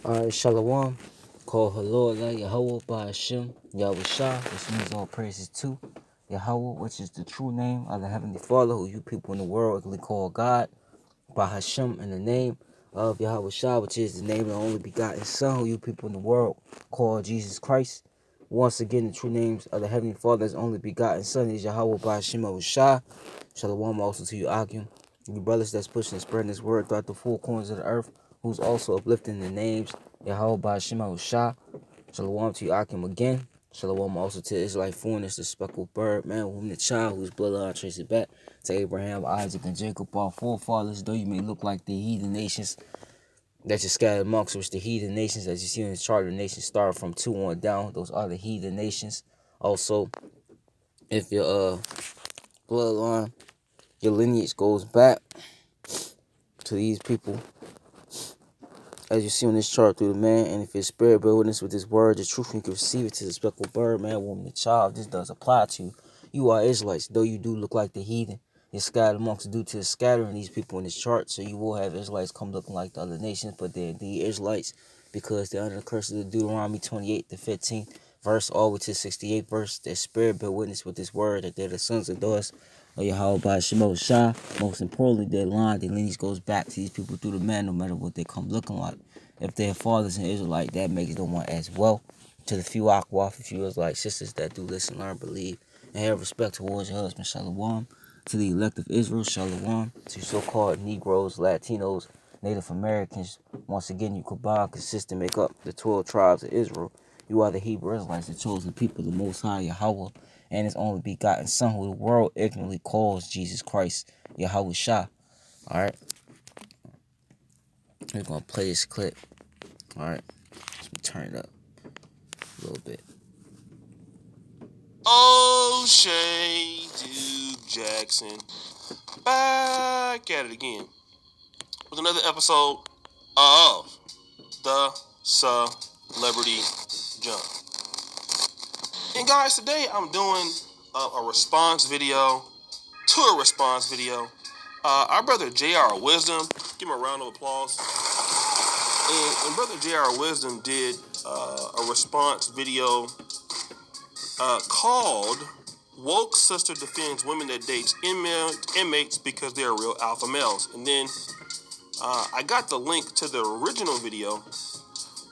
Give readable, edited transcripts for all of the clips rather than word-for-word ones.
Alright, Shalom. Call her Lord like Yahweh by Hashem, Yahweh Shah, which means all praises to Yahweh, which is the true name of the Heavenly Father, who you people in the world can call God, by Hashem in the name of Yahweh Shah, which is the name of the only begotten Son, who you people in the world call Jesus Christ. Once again, the true names of the Heavenly Father's only begotten Son is Yahweh by Hashem Yahweh Shah. Shalom also to you, Akim. You brothers that's pushing and spreading this word throughout the four corners of the earth, who's also uplifting the names Yahweh by Hashem Yahweh Shah. Shalom to you, Akim again. Shalom also to Israelite foreigners, the speckled bird, man, woman, the child, whose bloodline traces back to Abraham, Isaac, and Jacob, our forefathers. Though you may look like the heathen nations that you scattered amongst, which the heathen nations, as you see in the chart of the nations, start from 2 on down. Those are the heathen nations. Also, if your bloodline, your lineage goes back to these people, as you see on this chart through the man, and if your spirit bear witness with this word, the truth, you can receive it to the speckled bird, man, woman, the child. This does apply to you. You are Israelites, though you do look like the heathen. You're scattered amongst due to the scattering these people in this chart, so you will have Israelites come looking like the other nations, but they're indeed Israelites because they're under the curse of the Deuteronomy 28 to 15 verse, all the way to 68 verse. Their spirit bear witness with this word that they're the sons and daughters of Yahweh by Shemo Shah. Most importantly, their lineage goes back to these people through the man, no matter what they come looking like. If their fathers an Israelite, that makes them one as well. To the few Akwaf, a few Israelite sisters that do listen, learn, believe, and have respect towards your husband, Shalom. To the elect of Israel, Shalom. To so-called Negroes, Latinos, Native Americans, once again, you combine, consist, and make up the 12 tribes of Israel. You are the Hebrew Israelites, the chosen people, the Most High, Yahweh, and His only begotten Son, who the world ignorantly calls Jesus Christ, Yahweh Shah. Alright, we're going to play this clip. Alright, let me turn it up a little bit. O'Shea Duke Jackson back at it again with another episode of the Celebrity Jump. And guys, today I'm doing a response video to a response video. Our brother JR Wisdom, give him a round of applause. And brother JR Wisdom did a response video called Woke Sister Defends Women That Dates Inmates Because They're Real Alpha Males. And then I got the link to the original video,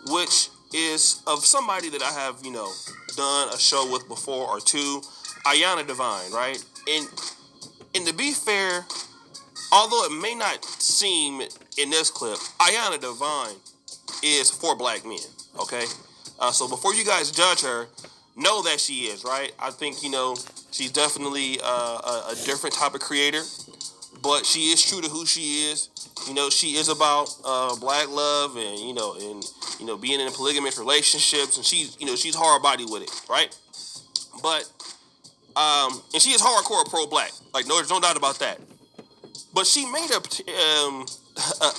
which is of somebody that I have, done a show with before or two, Ayana Divine, right? And to be fair, although it may not seem in this clip, Ayana Divine is for black men, okay? So before you guys judge her, know that she is, right? I think, she's definitely a different type of creator, but she is true to who she is. She is about black love and, being in polygamous relationships, and she's hard body with it, right? But, and she is hardcore pro-black. Like, no, there's no doubt about that. But she made a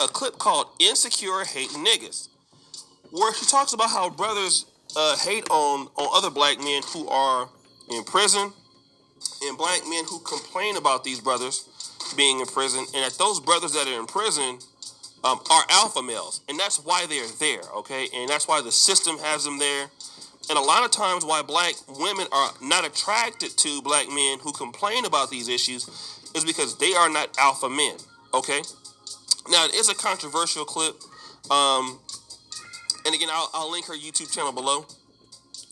clip called Insecure Hating Niggas, where she talks about how brothers hate on other black men who are in prison, and black men who complain about these brothers being in prison, and that those brothers that are in prison are alpha males, and that's why they're there, okay? And that's why the system has them there. And a lot of times why black women are not attracted to black men who complain about these issues is because they are not alpha men, okay? Now, it is a controversial clip. And again, I'll link her YouTube channel below.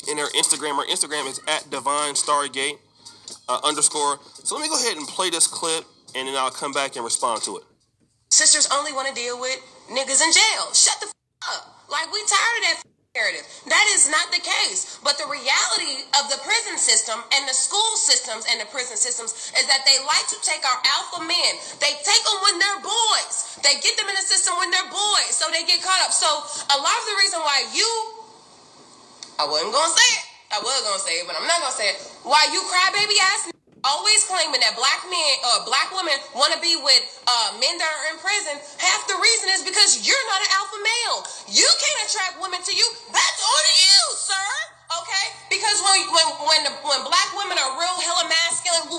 And her Instagram is at Divine Stargate _ So let me go ahead and play this clip, and then I'll come back and respond to it. Sisters only want to deal with niggas in jail. Shut the up. Like, we tired of that narrative. That is not the case. But the reality of the prison system and the school systems and the prison systems is that they like to take our alpha men. They take them when they're boys. They get them in the system when they're boys, so they get caught up. So a lot of the reason why I wasn't going to say it. I was going to say it, but I'm not going to say it. Why you crybaby ass always claiming that black men or black women want to be with men that are in prison, half the reason is because you're not an alpha male. You can't attract women to you. That's on you, sir. Okay? Because when black women are real hella masculine,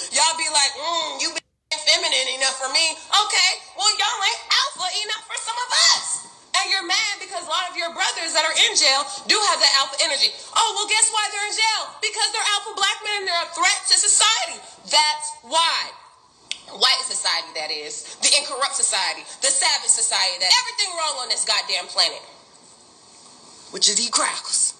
y'all be like, you be feminine enough for me. Okay, well, y'all ain't alpha enough for some of us. And in jail do have that alpha energy. Oh, well, guess why they're in jail? Because they're alpha black men and they're a threat to society. That's why. White society, that is. The incorrupt society. The savage society. That everything wrong on this goddamn planet. Which is the crackers.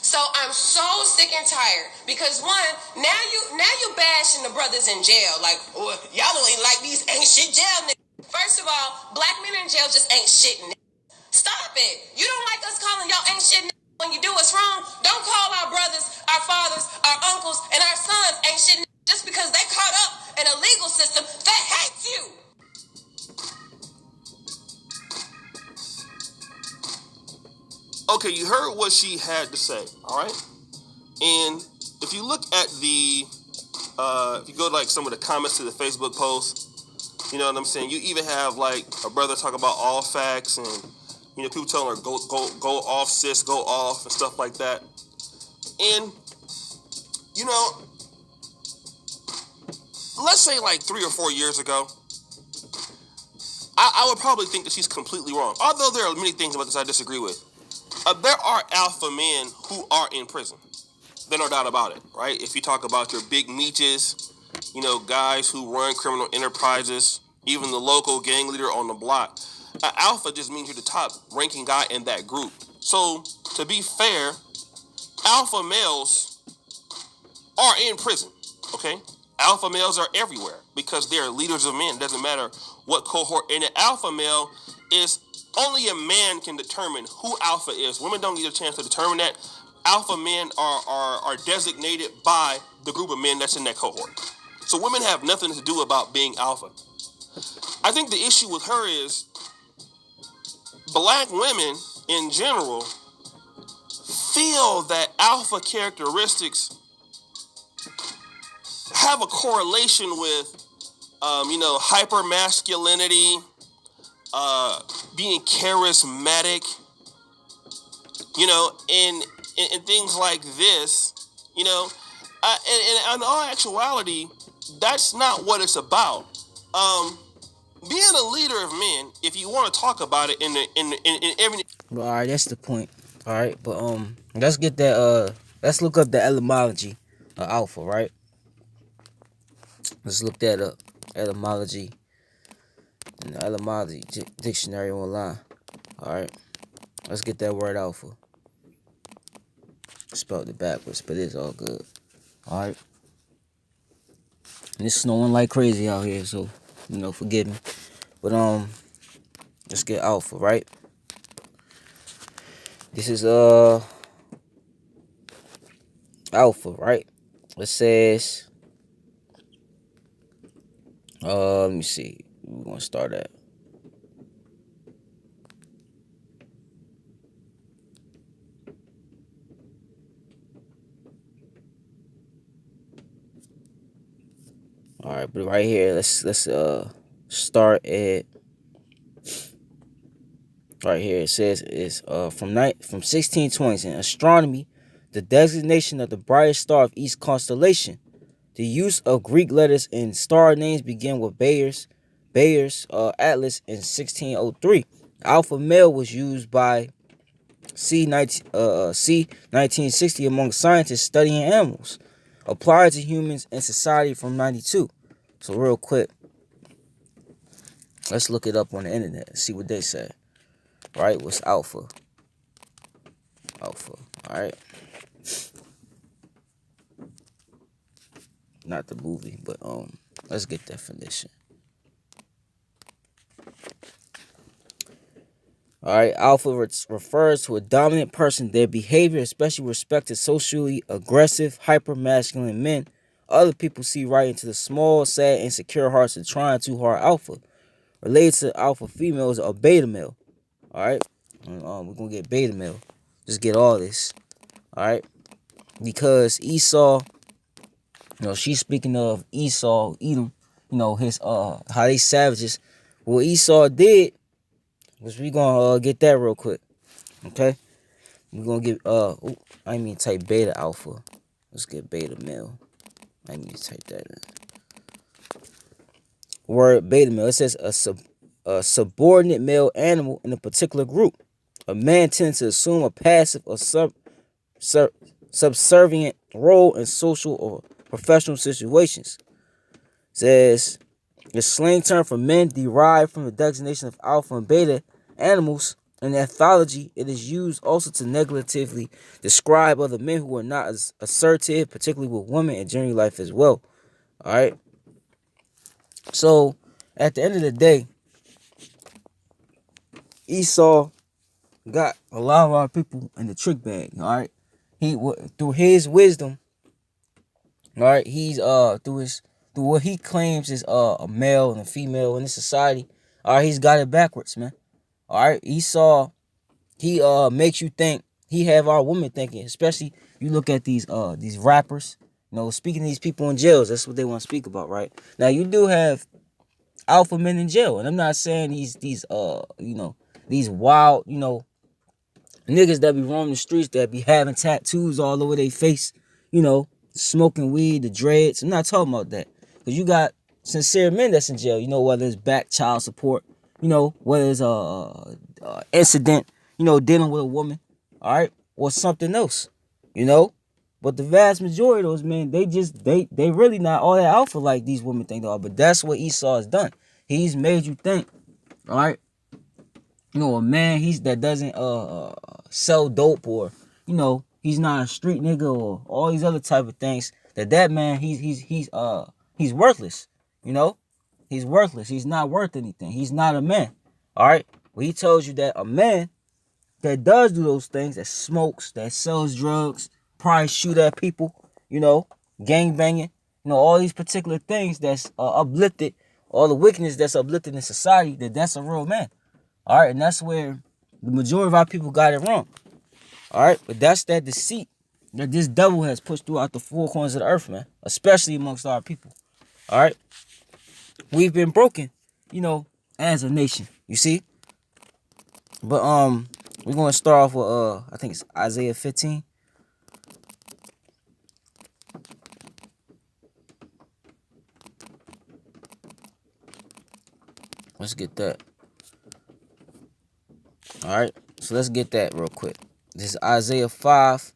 So I'm so sick and tired because one, now you bashing the brothers in jail like, oh, y'all only like these ain't shit jail niggas. First of all, black men in jail just ain't shit niggas. Stop it. You don't like us calling y'all ain't shit niggas when you do us wrong. Don't call our brothers, our fathers, our uncles, and our sons ain't shit niggas just because they caught up in a legal system that hates you. Okay, you heard what she had to say, all right? And if you look at the, if you go to like some of the comments to the Facebook post, you know what I'm saying? You even have like a brother talk about all facts and, you know, people telling her go off, sis, go off and stuff like that. And, you know, let's say like 3 or 4 years ago, I would probably think that she's completely wrong. Although there are many things about this I disagree with. There are alpha men who are in prison. There's no doubt about it, right? If you talk about your big meaches, you know, guys who run criminal enterprises, even the local gang leader on the block, alpha just means you're the top ranking guy in that group. So, to be fair, alpha males are in prison, okay? Alpha males are everywhere because they're leaders of men. It doesn't matter what cohort. And an alpha male is only a man can determine who alpha is. Women don't get a chance to determine that. Alpha men are designated by the group of men that's in that cohort. So women have nothing to do about being alpha. I think the issue with her is black women in general feel that alpha characteristics have a correlation with, you know, hyper masculinity, being charismatic, you know, and things like this, you know, and in all actuality, that's not what it's about. Being a leader of men, if you want to talk about it in every. But all right, that's the point. All right, but let's get that. Let's look up the etymology of alpha, right? Let's look that up. Etymology in the etymology dictionary online. All right, let's get that word alpha. Spelled it backwards, but it's all good. All right. And it's snowing like crazy out here, so you know, forgive me. But let's get alpha, right? This is alpha, right? It says let me see. We're gonna start at. All right, but right here, let's start at right here. It says it's from 1620s in astronomy, the designation of the brightest star of each constellation. The use of Greek letters in star names began with Bayer's Atlas in 1603. Alpha male was used by C 1960 among scientists studying animals, applied to humans and society from 92. So real quick, let's look it up on the internet and see what they say. Right? What's alpha? Alpha. All right. Not the movie, but let's get definition. All right, alpha refers to a dominant person, their behavior, especially with respect to socially aggressive, hyper-masculine men. Other people see right into the small, sad, insecure hearts of trying too hard alpha. Related to alpha females are beta male. All right, we're gonna get beta male. Just get all this. All right, because Esau, you know, she's speaking of Esau, Edom, you know, his how they savages. What Esau did was we gonna get that real quick. Okay? We're gonna get I mean type beta alpha. Let's get beta male. I need to type that in. Word beta male. It says a subordinate male animal in a particular group. A man tends to assume a passive or subservient role in social or professional situations. It says the slang term for men derived from the designation of alpha and beta animals. In ethology, it is used also to negatively describe other men who are not as assertive, particularly with women in general life as well. All right. So at the end of the day, Esau got a lot of our people in the trick bag. All right. He through his wisdom. All right. He's through what he claims is a male and a female in this society. All right. He's got it backwards, man. All right. Esau. He makes you think. He have our women thinking, especially you look at these rappers, speaking to these people in jails. That's what they want to speak about, right? Now you do have alpha men in jail, and I'm not saying these wild, niggas that be roaming the streets that be having tattoos all over their face, smoking weed, the dreads. I'm not talking about that, because you got sincere men that's in jail. Whether it's back child support, whether it's incident, dealing with a woman, all right, or something else, But the vast majority of those men, they really not all that alpha like these women think they are. But that's what Esau has done. He's made you think, all right, a man that doesn't sell dope, or he's not a street nigga, or all these other type of things. That man he's worthless. He's worthless. He's not worth anything. He's not a man. All right. Well, he tells you that a man that does do those things, that smokes, that sells drugs, probably shoot at people, gang banging, all these particular things that's uplifted, all the wickedness that's uplifted in society, that's a real man. All right, and that's where the majority of our people got it wrong. All right, but that's that deceit that this devil has pushed throughout the four corners of the earth, man, especially amongst our people. All right, we've been broken, as a nation, you see. But we're gonna start off with I think it's Isaiah 15. Let's get that. All right, so let's get that real quick. This is Isaiah 5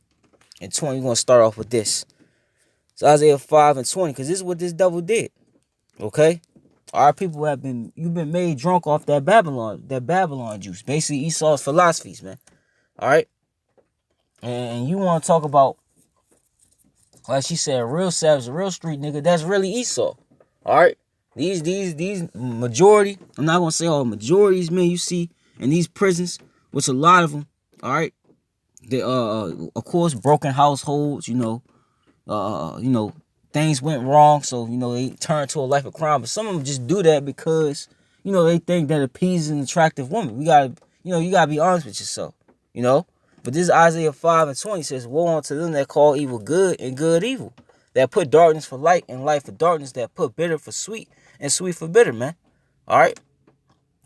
and 20. We're gonna start off with this. It's Isaiah 5 and 20, because this is what this devil did. Okay, our people you've been made drunk off that Babylon juice. Basically, Esau's philosophies, man. All right, and you want to talk about, like she said, a real savage, a real street nigga. That's really Esau. All right, these majority. I'm not gonna say all majorities, men you see in these prisons, which a lot of them. All right, they of course broken households. Things went wrong, so they turned to a life of crime. But some of them just do that because they think that appeases an attractive woman. You gotta be honest with yourself. But this Isaiah 5 and 20 says, "Woe unto them that call evil good and good evil, that put darkness for light and light for darkness, that put bitter for sweet and sweet for bitter." Man, all right.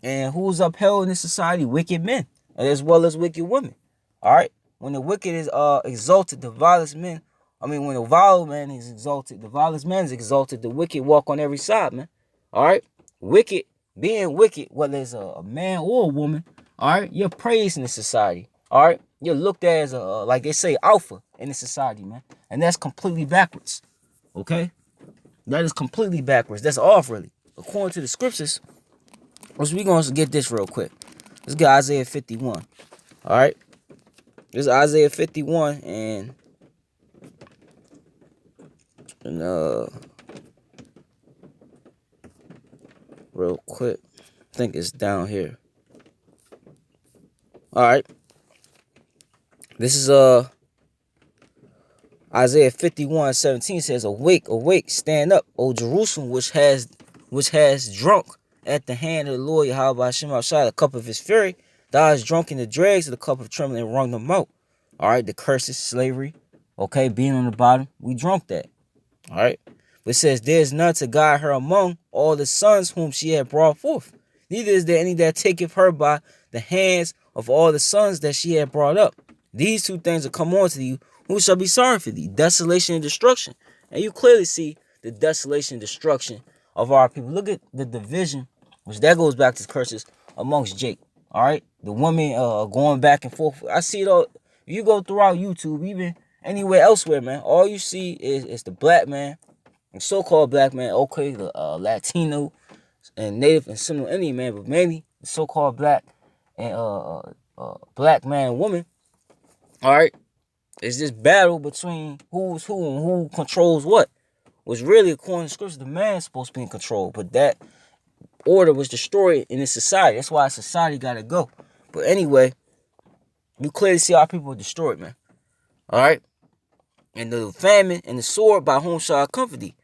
And who's upheld in this society? Wicked men, as well as wicked women. All right. When the wicked is exalted, the vilest men. When the vile man is exalted, the vilest man is exalted. The wicked walk on every side, man. All right. Wicked, being wicked, whether it's a man or a woman. All right. You're praised in the society. All right. You're looked at as like they say, alpha in the society, man. And that's completely backwards. Okay. That is completely backwards. That's off, really. According to the scriptures. So we're going to get this real quick. Let's get Isaiah 51. All right. This is Isaiah 51 and real quick. I think it's down here. All right. This is Isaiah 51:17 says, "Awake, awake, stand up, O Jerusalem, which has drunk at the hand of the Lord Yahweh Hashem outside the cup of his fury. Thou hast drunk in the dregs of the cup of trembling and wrung them out." All right, the curses, slavery, okay, being on the bottom, we drunk that. All right, but it says, "There is none to guide her among all the sons whom she had brought forth. Neither is there any that taketh her by the hands of all the sons that she had brought up. These two things will come on to you. Who shall be sorry for thee? Desolation and destruction." And you clearly see the desolation and destruction of our people. Look at the division, which that goes back to curses amongst Jake. All right, the women going back and forth. I see it all. You go throughout YouTube, even anywhere elsewhere, man. All you see is the black man, the so-called black man. Okay, the Latino and Native and Seminole Indian man, but mainly the so-called black and black man and woman. All right, it's this battle between who's who and who controls what. Was really, according to scripture, the man's supposed to be in control, but that order was destroyed in this society. That's why society got to go. But anyway, you clearly see our people are destroyed, man. All right, and the famine and the sword by whom shall I comfort thee?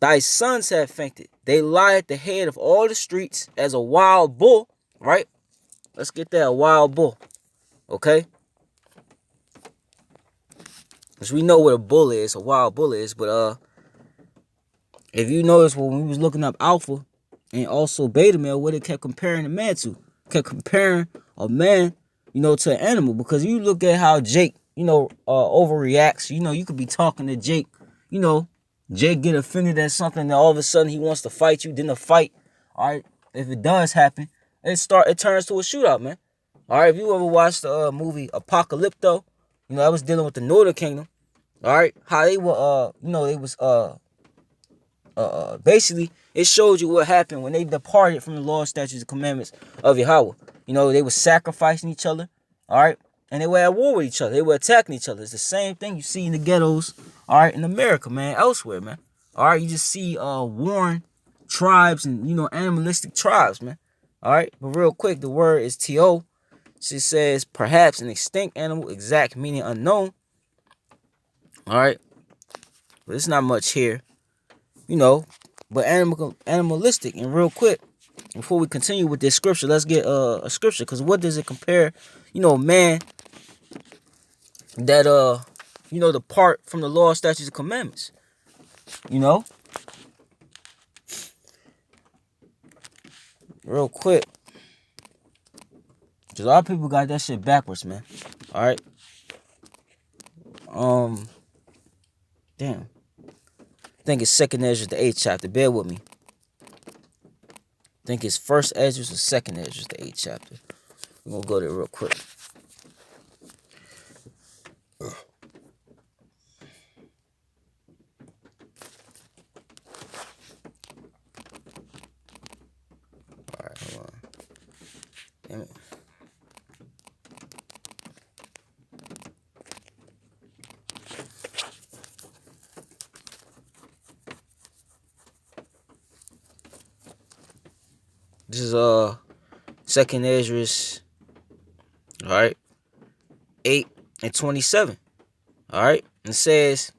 Thy sons have fainted. They lie at the head of all the streets as a wild bull. Right? Let's get that, a wild bull. Okay? Because we know what a bull is, a wild bull is. But if you notice when we was looking up alpha and also beta male, what it kept comparing a man to. Kept comparing a man, to an animal. Because you look at how Jake, overreacts. You could be talking to Jake, Jake get offended at something, and all of a sudden he wants to fight you. Then the fight, all right, if it does happen, it turns to a shootout, man. All right, if you ever watched the movie Apocalypto, that was dealing with the Northern Kingdom. All right, how they were, they was basically it showed you what happened when they departed from the law, statutes, and commandments of Yahweh. They were sacrificing each other. All right, and they were at war with each other. They were attacking each other. It's the same thing you see in the ghettos, all right, in America, man, elsewhere, man. All right, you just see warring tribes and, animalistic tribes, man. All right, but real quick, the word is to. She says, perhaps an extinct animal, exact meaning unknown. All right, but it's not much here, but animalistic. And real quick, before we continue with this scripture, let's get a scripture, because what does it compare, man that depart from the law, statutes, and commandments, real quick, because a lot of people got that shit backwards, man. All right, damn, I think it's second Ezra, the 8th chapter. Bear with me. I think it's first Ezra or second Ezra, the 8th chapter. We're gonna go there real quick. Alright, hold on. Damn it. This is second Ezra's, all right, 8 and 27. All right, and it says,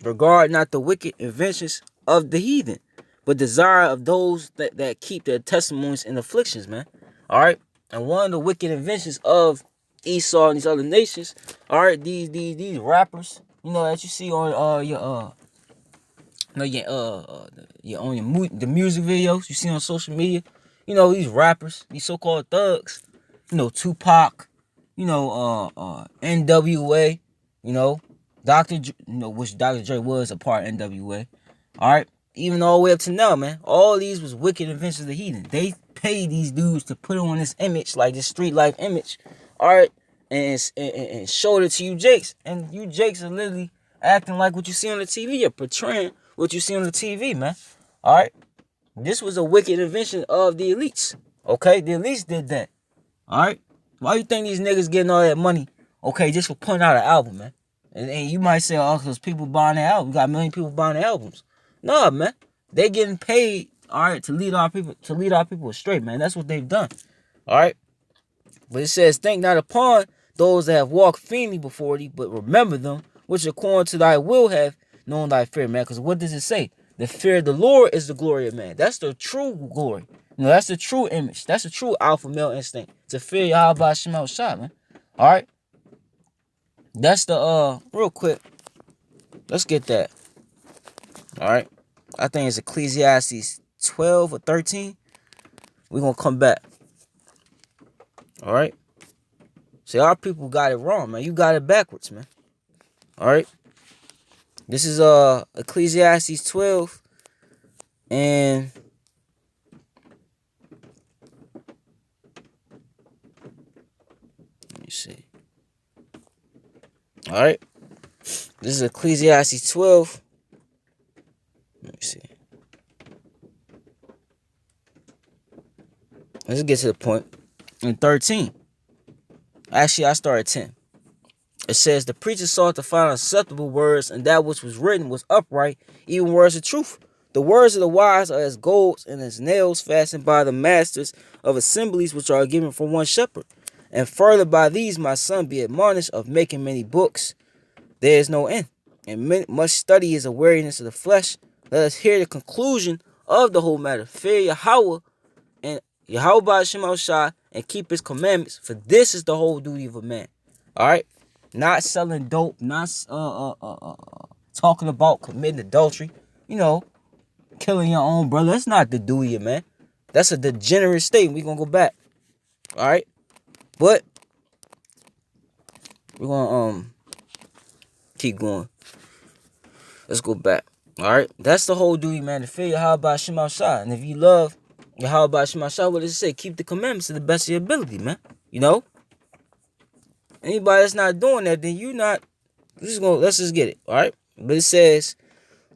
regard not the wicked inventions of the heathen, but desire of those that keep their testimonies and afflictions, man. All right, and one of the wicked inventions of Esau and these other nations, all right, these rappers, that you see on the music videos you see on social media, these rappers, these so-called thugs, Tupac, NWA, Dr. Which Dr. Dre was a part of NWA. All right, even all the way up to now, man. All these was wicked inventions of the heathen. They paid these dudes to put on this image, like this street life image, all right, and showed it to you Jakes, and you Jakes are literally acting like what you see on the TV. You're portraying what you see on the TV, man. All right, this was a wicked invention of the elites. Okay, the elites did that. All right, why you think these niggas getting all that money? Okay, just for putting out an album, man. And you might say, oh, because people buying their albums. You got a million people buying their albums. No, man. They getting paid, all right, to lead our people astray, man. That's what they've done. All right. But it says, think not upon those that have walked feebly before thee, but remember them, which according to thy will have known thy fear, man. Because what does it say? The fear of the Lord is the glory of man. That's the true glory. That's the true image. That's the true alpha male instinct. To fear Yahweh Shema Shah, man. All right. That's the real quick. Let's get that. All right. I think it's Ecclesiastes 12 or 13. We're gonna come back. All right. See, our people got it wrong, man. You got it backwards, man. All right. This is Ecclesiastes 12 and see. All right. This is Ecclesiastes 12. Let me see. Let's get to the point. In 13. Actually, I start at 10. It says, the preacher sought to find acceptable words, and that which was written was upright, even words of truth. The words of the wise are as gold and as nails fastened by the masters of assemblies, which are given from one shepherd. And further by these, my son, be admonished of making many books. There is no end. And much study is a weariness of the flesh. Let us hear the conclusion of the whole matter. Fear Yahweh and Yahweh Ba'Shem Shai, and keep his commandments, for this is the whole duty of a man. All right? Not selling dope, not talking about committing adultery, you know, killing your own brother. That's not the duty of man. That's a degenerate state. We're going to go back. All right? But we're going to keep going. Let's go back. All right? That's the whole duty, man, to fear Yahweh Ba'Shem Shai. And if you love Yahweh Ba'Shem Shai, what does it say? Keep the commandments to the best of your ability, man. You know? Anybody that's not doing that, then you not. Let's just get it, all right? But it says,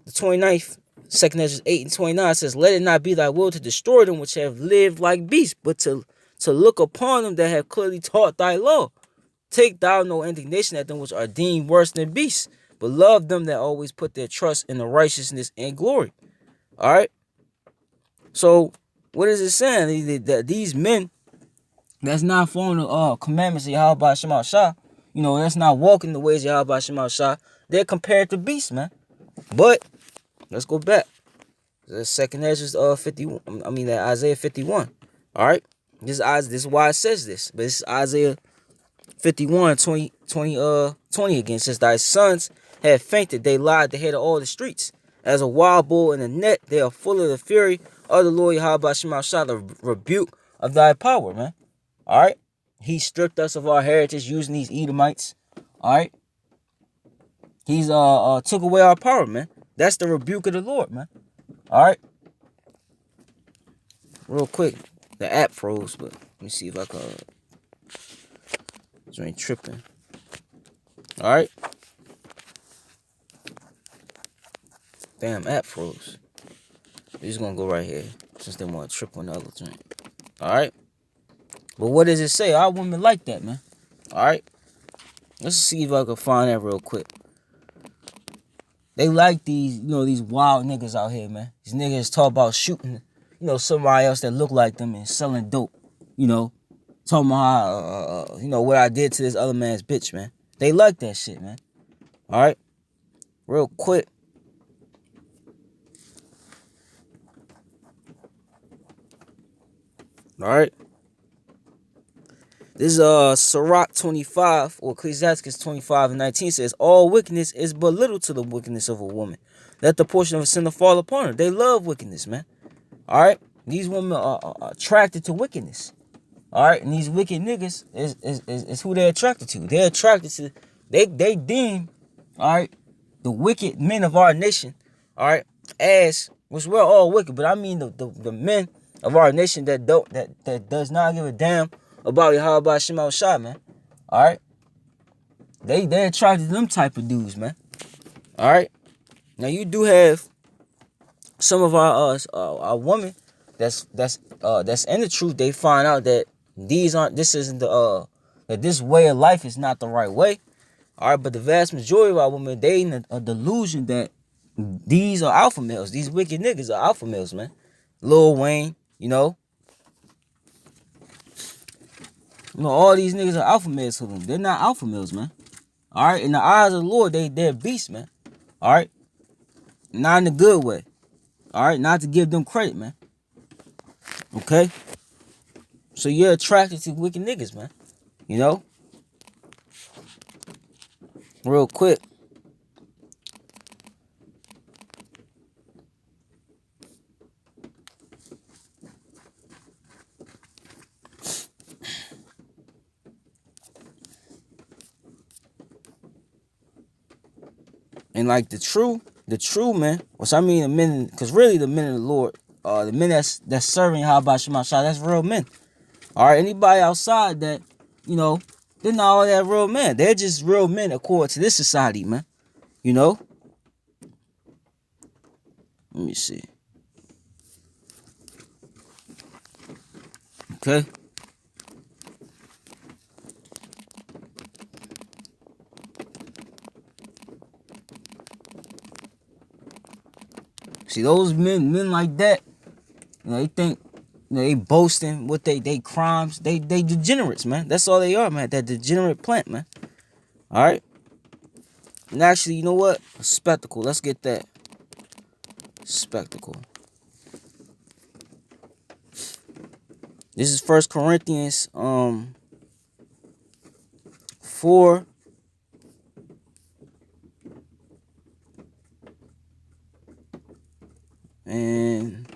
the 29th, 2 Ezra 8 and 29 says, let it not be thy will to destroy them which have lived like beasts, but to look upon them that have clearly taught thy law. Take thou no indignation at them which are deemed worse than beasts, but love them that always put their trust in the righteousness and glory. All right? So, what is it saying? That these men that's not following the commandments of Yahweh Ba'Shem Shai, you know, that's not walking the ways of Yahweh Ba'Shem Shai, they're compared to beasts, man. But let's go back. The 2nd Ezra 51. I mean Isaiah 51. All right, this is why it says this. But it's Isaiah 51, 20 again. It says, thy sons have fainted, they lie at the head of all the streets. As a wild bull in a net, they are full of the fury of the Lord Yahweh Ba'Shem Shai, the rebuke of thy power, man. All right, he stripped us of our heritage using these Edomites. All right, he's took away our power, man. That's the rebuke of the Lord, man. All right, real quick, the app froze, but let me see if I can. This ain't tripping. All right, damn, app froze. We're just gonna go right here since they want to trip on the other thing. All right. But what does it say? Our women like that, man. All right. Let's see if I can find that real quick. They like these, you know, these wild niggas out here, man. These niggas talk about shooting, you know, somebody else that look like them and selling dope. You know, talking about how, you know, what I did to this other man's bitch, man. They like that shit, man. All right. Real quick. All right. This is Sirach 25, or Ecclesiastes 25 and 19 says, all wickedness is but little to the wickedness of a woman. Let the portion of a sinner fall upon her. They love wickedness, man. All right? These women are attracted to wickedness. All right? And these wicked niggas is who they're attracted to. They're attracted to, they deem, all right, the wicked men of our nation, all right, as, which we're all wicked, but I mean the men of our nation that does not give a damn about Yahweh Ba'Shem Shai, man. All right, they attracted to them type of dudes, man. All right, now you do have some of our women that's in the truth. They find out that that this way of life is not the right way. All right, but the vast majority of our women, they in a delusion that these are alpha males. These wicked niggas are alpha males, man. Lil Wayne, you know, all these niggas are alpha males to them. They're not alpha males, man. All right, in the eyes of the Lord, they're beasts, man. All right, not in a good way. All right, not to give them credit, man. Okay, so you're attracted to wicked niggas, man. You know, real quick. And like the true men, which I mean the men, because really the men of the Lord, the men that's serving Yahweh Ba'Shem Shai, that's real men. All right, anybody outside that, you know, They're not all that real men. They're just real men according to this society, man. You know? Let me see. Okay? See, those men like that, they think, they boasting what they crimes. They degenerates, man. That's all they are, man. That degenerate plant, man. All right. And actually, you know what? A spectacle. Let's get that spectacle. This is 1 Corinthians 4. And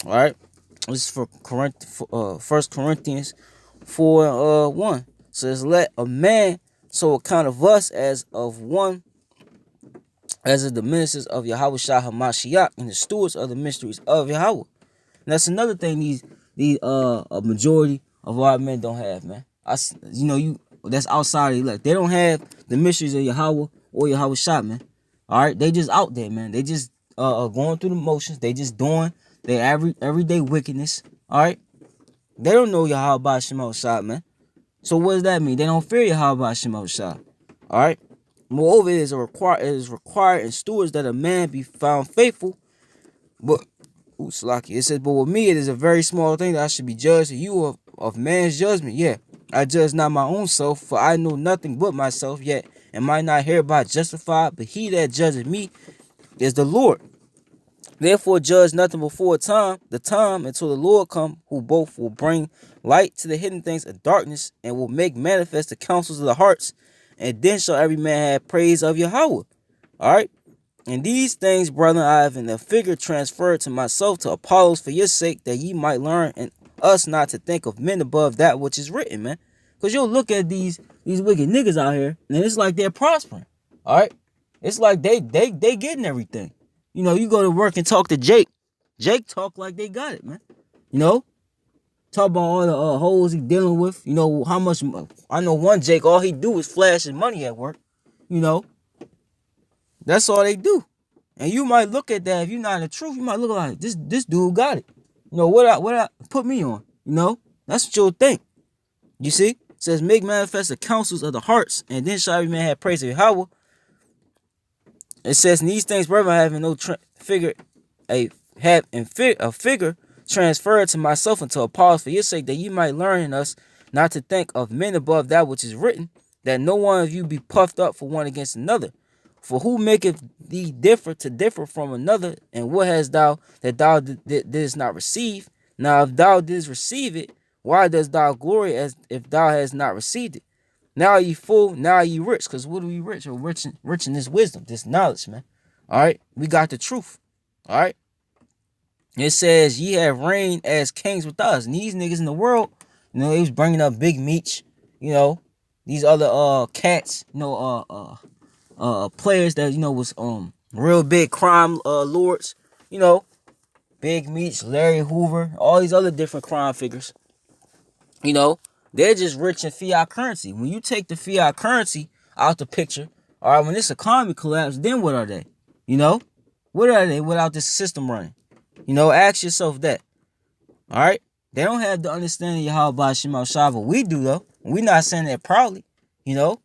all right, this is for 1 Corinthians 4 1. It says, let a man so account of us as of one, as of the ministers of Yahweh Shah HaMashiach and the stewards of the mysteries of Yahweh. And that's another thing these a majority of our men don't have, man. That's outside of the elect. They don't have the mysteries of Yahweh or Yahweh Shah, man. All right, they just out there, man. They just going through the motions. They just doing their everyday wickedness. All right, they don't know Yahweh Shema Shah, man. So what does that mean? They don't fear Yahweh Shema Shah. All right. Moreover, it is required in stewards that a man be found faithful. But Slaki. It says, but with me it is a very small thing that I should be judged of you of man's judgment. Yeah, I judge not my own self, for I know nothing but myself, yet am I not hereby justified, but he that judgeth me is the Lord. Therefore judge nothing before the time until the Lord come, who both will bring light to the hidden things of darkness, and will make manifest the counsels of the hearts, and then shall every man have praise of Yahweh. All right. And these things, brethren, I have in a figure transferred to myself to Apollos for your sake, that ye might learn and us not to think of men above that which is written, man. Because you'll look at these wicked niggas out here, and it's like they're prospering. All right? It's like they getting everything. You know, you go to work and talk to Jake. Jake talk like they got it, man. You know? Talk about all the hoes he dealing with. You know, how much... I know one Jake, all he do is flash his money at work. You know? That's all they do. And you might look at that, if you're not in the truth, you might look like, this dude got it. You know, what I put me on, you know? That's what you'll think. You see? It says, make manifest the counsels of the hearts, and then shall every man have praise of Yahweh. It says, in these things, brethren, I have no figure transferred to myself unto Apollos for your sake, that ye might learn in us not to think of men above that which is written, that no one of you be puffed up for one against another. For who maketh thee differ from another? And what hast thou that thou didst not receive? Now if thou didst receive it, why dost thou glory as if thou hast not received it? Now are ye full, now are ye rich. Because what are we rich? We're rich in this wisdom, this knowledge, man. All right, we got the truth. All right. It says, ye have reigned as kings with us. And these niggas in the world, you know, they was bringing up Big Meech, you know, these other cats, you know, players that, you know, was real big crime lords, you know, Big Meech, Larry Hoover, all these other different crime figures. You know, they're just rich in fiat currency. When you take the fiat currency out the picture, all right, when this economy collapses, then what are they? You know, what are they without this system running? You know, ask yourself that. All right, they don't have the understanding of Yahweh Shema Shah, but we do though. We're not saying that proudly, you know.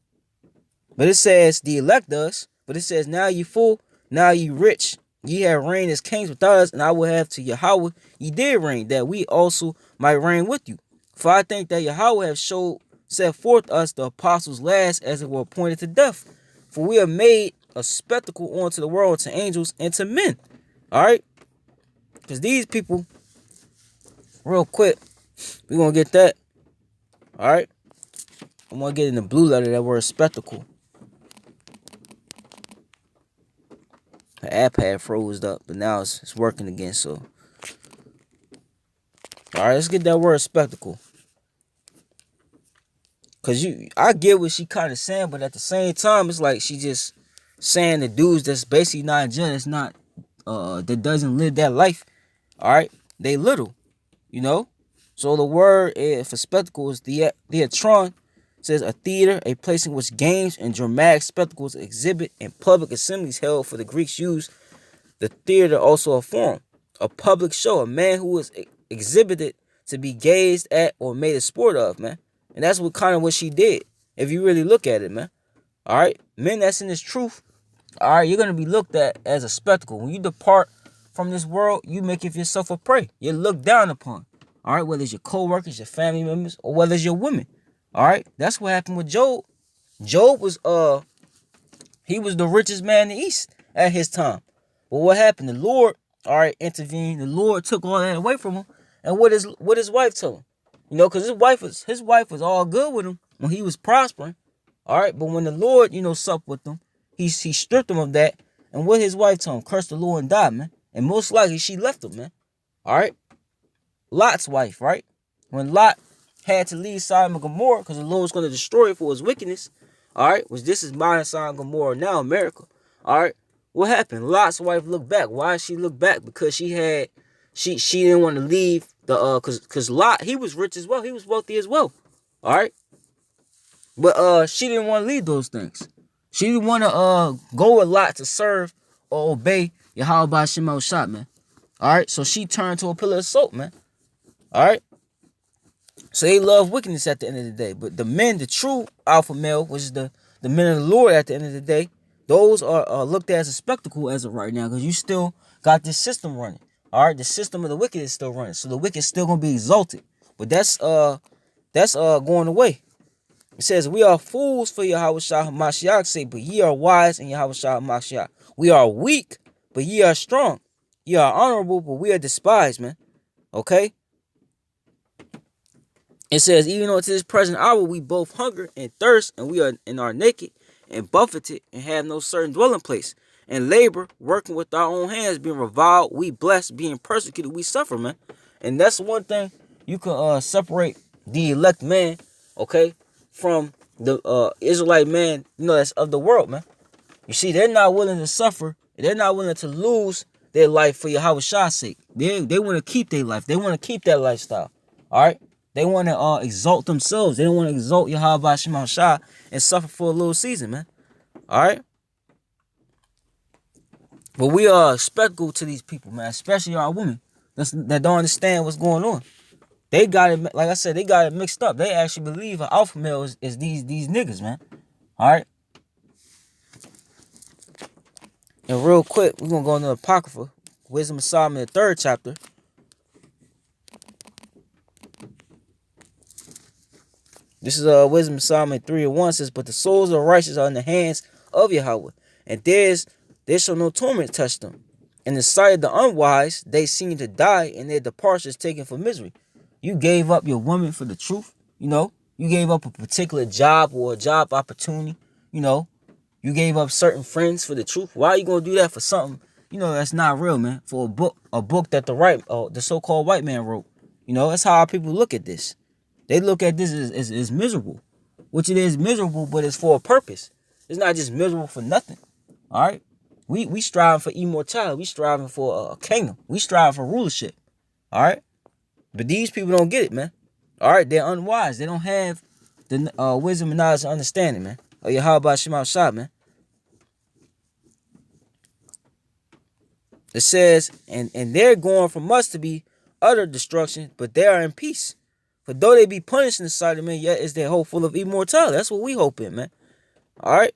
But it says the elect does. But it says, now ye full, now ye rich. Ye have reigned as kings with us, and I will have to Yahweh ye did reign, that we also might reign with you. For I think that Yahweh have set forth us the apostles last, as it were appointed to death. For we are made a spectacle unto the world, to angels, and to men. All right? Because these people, real quick, we're going to get that. All right? I'm going to get in the blue letter that word spectacle. The app had froze up, but now it's working again, so. All right, let's get that word spectacle. Because I get what she kind of saying, but at the same time, it's like she just saying the dudes that's basically not judged, that's not that doesn't live that life, all right, they little, you know. So the word for spectacle is theatron. It says a theater, a place in which games and dramatic spectacles exhibit and public assemblies held. For the Greeks used the theater also a forum, a public show, a man who was exhibited to be gazed at or made a sport of, man. And that's what she did, if you really look at it, man. All right, men that's in this truth, all right, you're gonna be looked at as a spectacle. When you depart from this world, you make yourself a prey. You're looked down upon. All right, whether it's your co-workers, your family members, or whether it's your women. All right, that's what happened with Job. Job was he was the richest man in the East at his time. But what happened? The Lord, all right, intervened. The Lord took all that away from him. And what his wife told him, you know, because his wife was all good with him when he was prospering. All right, but when the Lord, you know, supped with him, he stripped him of that. And what his wife told him, curse the Lord and die, man. And most likely she left him, man. All right, Lot's wife, right? When Lot had to leave Sodom and Gomorrah because the Lord was going to destroy it for his wickedness, all right, which this is modern Sodom and Gomorrah now, America. All right, what happened? Lot's wife looked back. Why did she look back? Because she didn't want to leave the because Lot, he was rich as well. He was wealthy as well. All right, but she didn't want to leave those things. She didn't want to go with Lot to serve or obey Yahweh Shema Shot, man. All right, so she turned to a pillar of salt, man. All right, so they love wickedness at the end of the day. But the men, the true alpha male, which is the men of the Lord at the end of the day, those are looked at as a spectacle as of right now, because you still got this system running. All right, the system of the wicked is still running, so the wicked is still gonna be exalted. But that's going away. It says, we are fools for Yahweh Shah Hamashiach's sake, but ye are wise in Yahweh Shah Hamashiach. We are weak, but ye are strong. Ye are honorable, but we are despised, man. Okay? It says, even unto this present hour we both hunger and thirst, and we are naked and buffeted, and have no certain dwelling place. And labor, working with our own hands, being reviled, we blessed, being persecuted, we suffer, man. And that's one thing you can separate the elect man, okay, from the Israelite man, you know, that's of the world, man. You see, they're not willing to suffer. They're not willing to lose their life for Yahweh Shah's sake. They want to keep their life. They want to keep that lifestyle. All right? They want to exalt themselves. They don't want to exalt Yahweh Shema Shah and suffer for a little season, man. All right? But we are a spectacle to these people, man, especially our women that don't understand what's going on. They got it, like I said, they got it mixed up. They actually believe an alpha male is these niggas, man. All right? And real quick, we're going to go into the Apocrypha, Wisdom of Solomon, the 3rd chapter. This is Wisdom of Solomon 3:1 says, but the souls of the righteous are in the hands of Yahweh, and there shall no torment touch them. In the sight of the unwise, they seem to die, and their departure is taken for misery. You gave up your woman for the truth, you know. You gave up a particular job or a job opportunity, you know. You gave up certain friends for the truth. Why are you going to do that for something, you know, that's not real, man? For a book that the so-called white man wrote. You know, that's how our people look at this. They look at this as miserable, which it is miserable, but it's for a purpose. It's not just miserable for nothing, all right? We striving for immortality. We striving for a kingdom. We striving for rulership, all right? But these people don't get it, man. All right, they're unwise. They don't have the wisdom and knowledge and understanding, man. Oh, yeah, how about Shema Shah, man? It says, and they're going from us to be utter destruction, but they are in peace. For though they be punished in the sight of men, yet is their hope full of immortality. That's what we hoping, man. All right?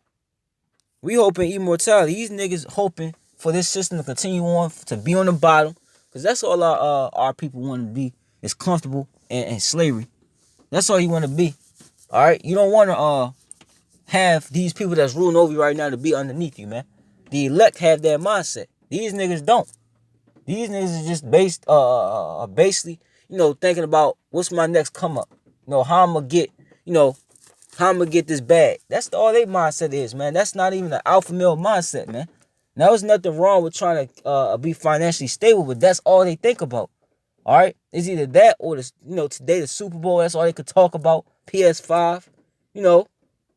We hoping immortality. These niggas hoping for this system to continue on, to be on the bottom. Because that's all our people want to be, is comfortable and slavery. That's all you want to be. All right? You don't want to have these people that's ruling over you right now to be underneath you, man. The elect have that mindset. These niggas don't. These niggas is just basically, you know, thinking about what's my next come up. You know, how I'm going to get this bag. That's all their mindset is, man. That's not even an alpha male mindset, man. Now, there's nothing wrong with trying to be financially stable, but that's all they think about. All right? It's either that or, today the Super Bowl, that's all they could talk about. PS5,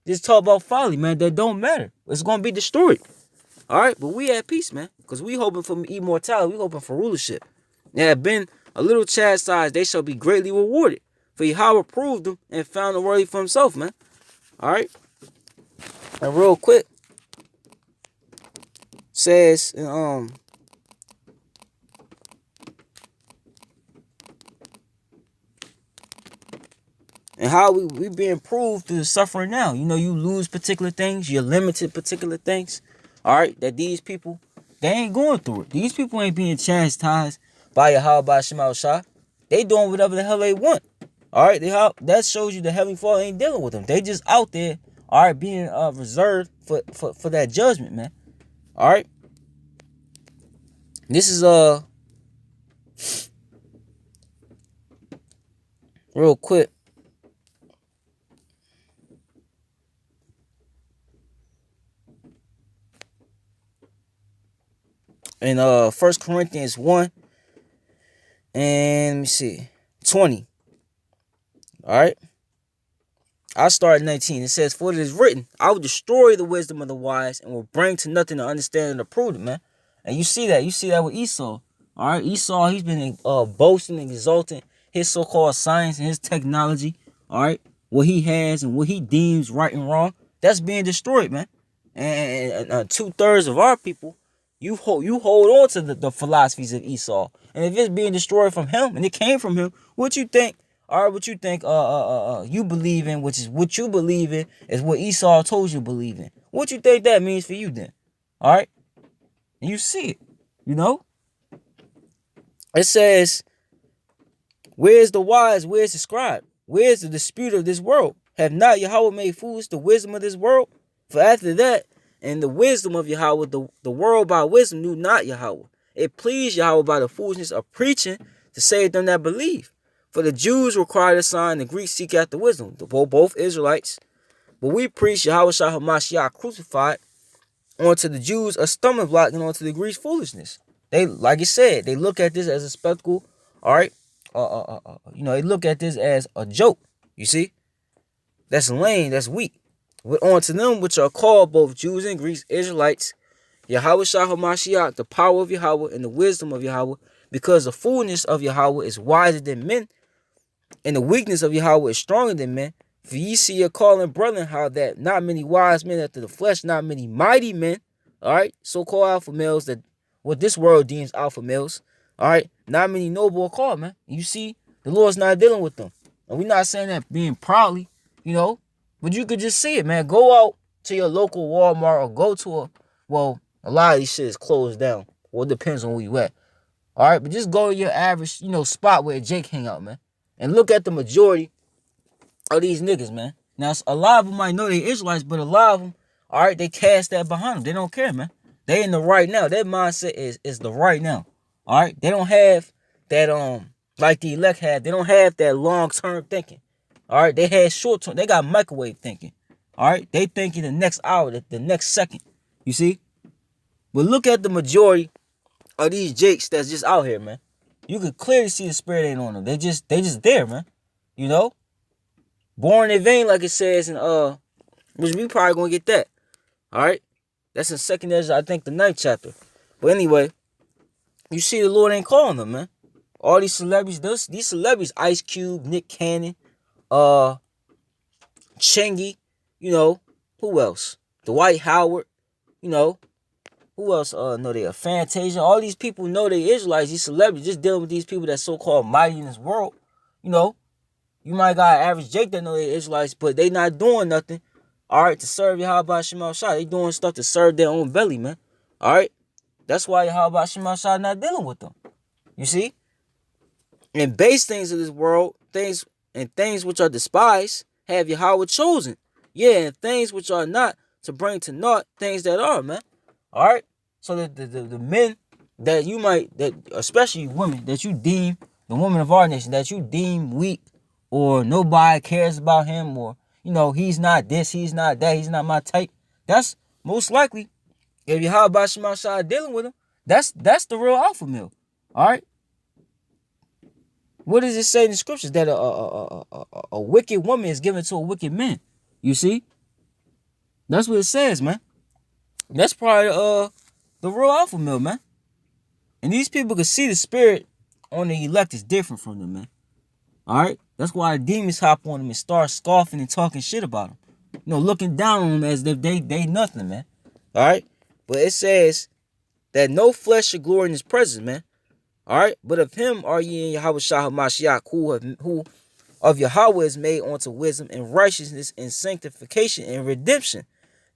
just talk about folly, man. That don't matter. It's going to be destroyed. All right, but we at peace, man, because we hoping for immortality. We hoping for rulership. They have been a little chastised, they shall be greatly rewarded. For Yahweh proved them and found them worthy for himself, man. All right. And real quick, says, and how we being proved through the suffering now. You know, you lose particular things, you're limited particular things. All right, that these people, they ain't going through it. These people ain't being chastised by Yahweh by Shema Shah. They doing whatever the hell they want. All right, that shows you the Heavenly Father ain't dealing with them. They just out there, all right, being reserved for that judgment, man. All right, this is real quick. In 1 Corinthians 1 and let me see 20. All right, I start at 19. It says, for it is written, I will destroy the wisdom of the wise and will bring to nothing the understanding of the prudent, man. And you see that with Esau. All right, Esau, he's been boasting and exalting his so-called science and his technology. All right, what he has and what he deems right and wrong, that's being destroyed, man. And 2/3 of our people, you hold on to the philosophies of Esau. And if it's being destroyed from him and it came from him, what you think? All right, what you think you believe in, which is what you believe in, is what Esau told you to believe in. What you think that means for you then? All right? And you see it, you know? It says, where's the wise? Where's the scribe? Where's the dispute of this world? Have not Yahweh made foolish the wisdom of this world? For after that, and the wisdom of Yahweh, the world by wisdom knew not Yahweh. It pleased Yahweh by the foolishness of preaching to save them that believe. For the Jews required a sign, the Greeks seek after wisdom, both Israelites. But we preach Yahweh Shah HaMashiach crucified, onto the Jews a stumbling block and onto the Greeks foolishness. They, like I said, they look at this as a spectacle, all right? You know, they look at this as a joke, you see? That's lame, that's weak. But unto them which are called both Jews and Greeks, Israelites, Yahweh Shah HaMashiach, the power of Yahweh and the wisdom of Yahweh, because the foolishness of Yahweh is wiser than men, and the weakness of Yahweh is stronger than men. For ye see your calling, brethren, how that not many wise men after the flesh, not many mighty men, all right, so-called alpha males, that what this world deems alpha males, all right, not many noble are called, man. You see, the Lord's not dealing with them. And we're not saying that being proudly, you know, but you could just see it, man. Go out to your local Walmart or go to a lot of these shit is closed down. Well, it depends on where you at. All right, but just go to your average, you know, spot where Jake hang out, man. And look at the majority of these niggas, man. Now, a lot of them might know they Israelites, but a lot of them, all right, they cast that behind them. They don't care, man. They in the right now. Their mindset is the right now. All right, they don't have that like the elect had. They don't have that long-term thinking. All right, they had short-term. They got microwave thinking. All right, they thinking the next hour, the next second. You see? But look at the majority of these jakes that's just out here, man. You can clearly see the spirit ain't on them. They just there, man. You know? Born in vain, like it says in which we probably gonna get that. Alright? That's in 2nd Ezra, I think the 9th chapter. But anyway, you see the Lord ain't calling them, man. All these celebrities, these celebrities, Ice Cube, Nick Cannon, Chingy, you know, who else? Dwight Howard, you know. Who else know they are? Fantasia. All these people know they Israelites, these celebrities, just dealing with these people that's so-called mighty in this world. You know, you might got an average Jake that know they Israelites, but they not doing nothing, all right, to serve Yahweh Shema Shah. They doing stuff to serve their own belly, man. All right? That's why Yahweh Shema Shah not dealing with them. You see? And base things of this world, things which are despised, have Yahweh chosen. Yeah, and things which are not, to bring to naught things that are, man. All right, so the men that you might, that especially women that you deem, the women of our nation that you deem weak, or nobody cares about him, or you know he's not this, he's not that, he's not my type. That's most likely, if Yahweh Shema Shah dealing with him, that's the real alpha male. All right. What does it say in the scriptures that a wicked woman is given to a wicked man? You see, that's what it says, man. That's probably the real alpha male, man. And these people can see the spirit on the elect is different from them, man. Alright? That's why the demons hop on them and start scoffing and talking shit about them. You know, looking down on them as if they nothing, man. Alright? But it says that no flesh should glory in his presence, man. Alright? But of him are ye in Yahweh Shah HaMashiach, who of Yahweh is made unto wisdom and righteousness and sanctification and redemption.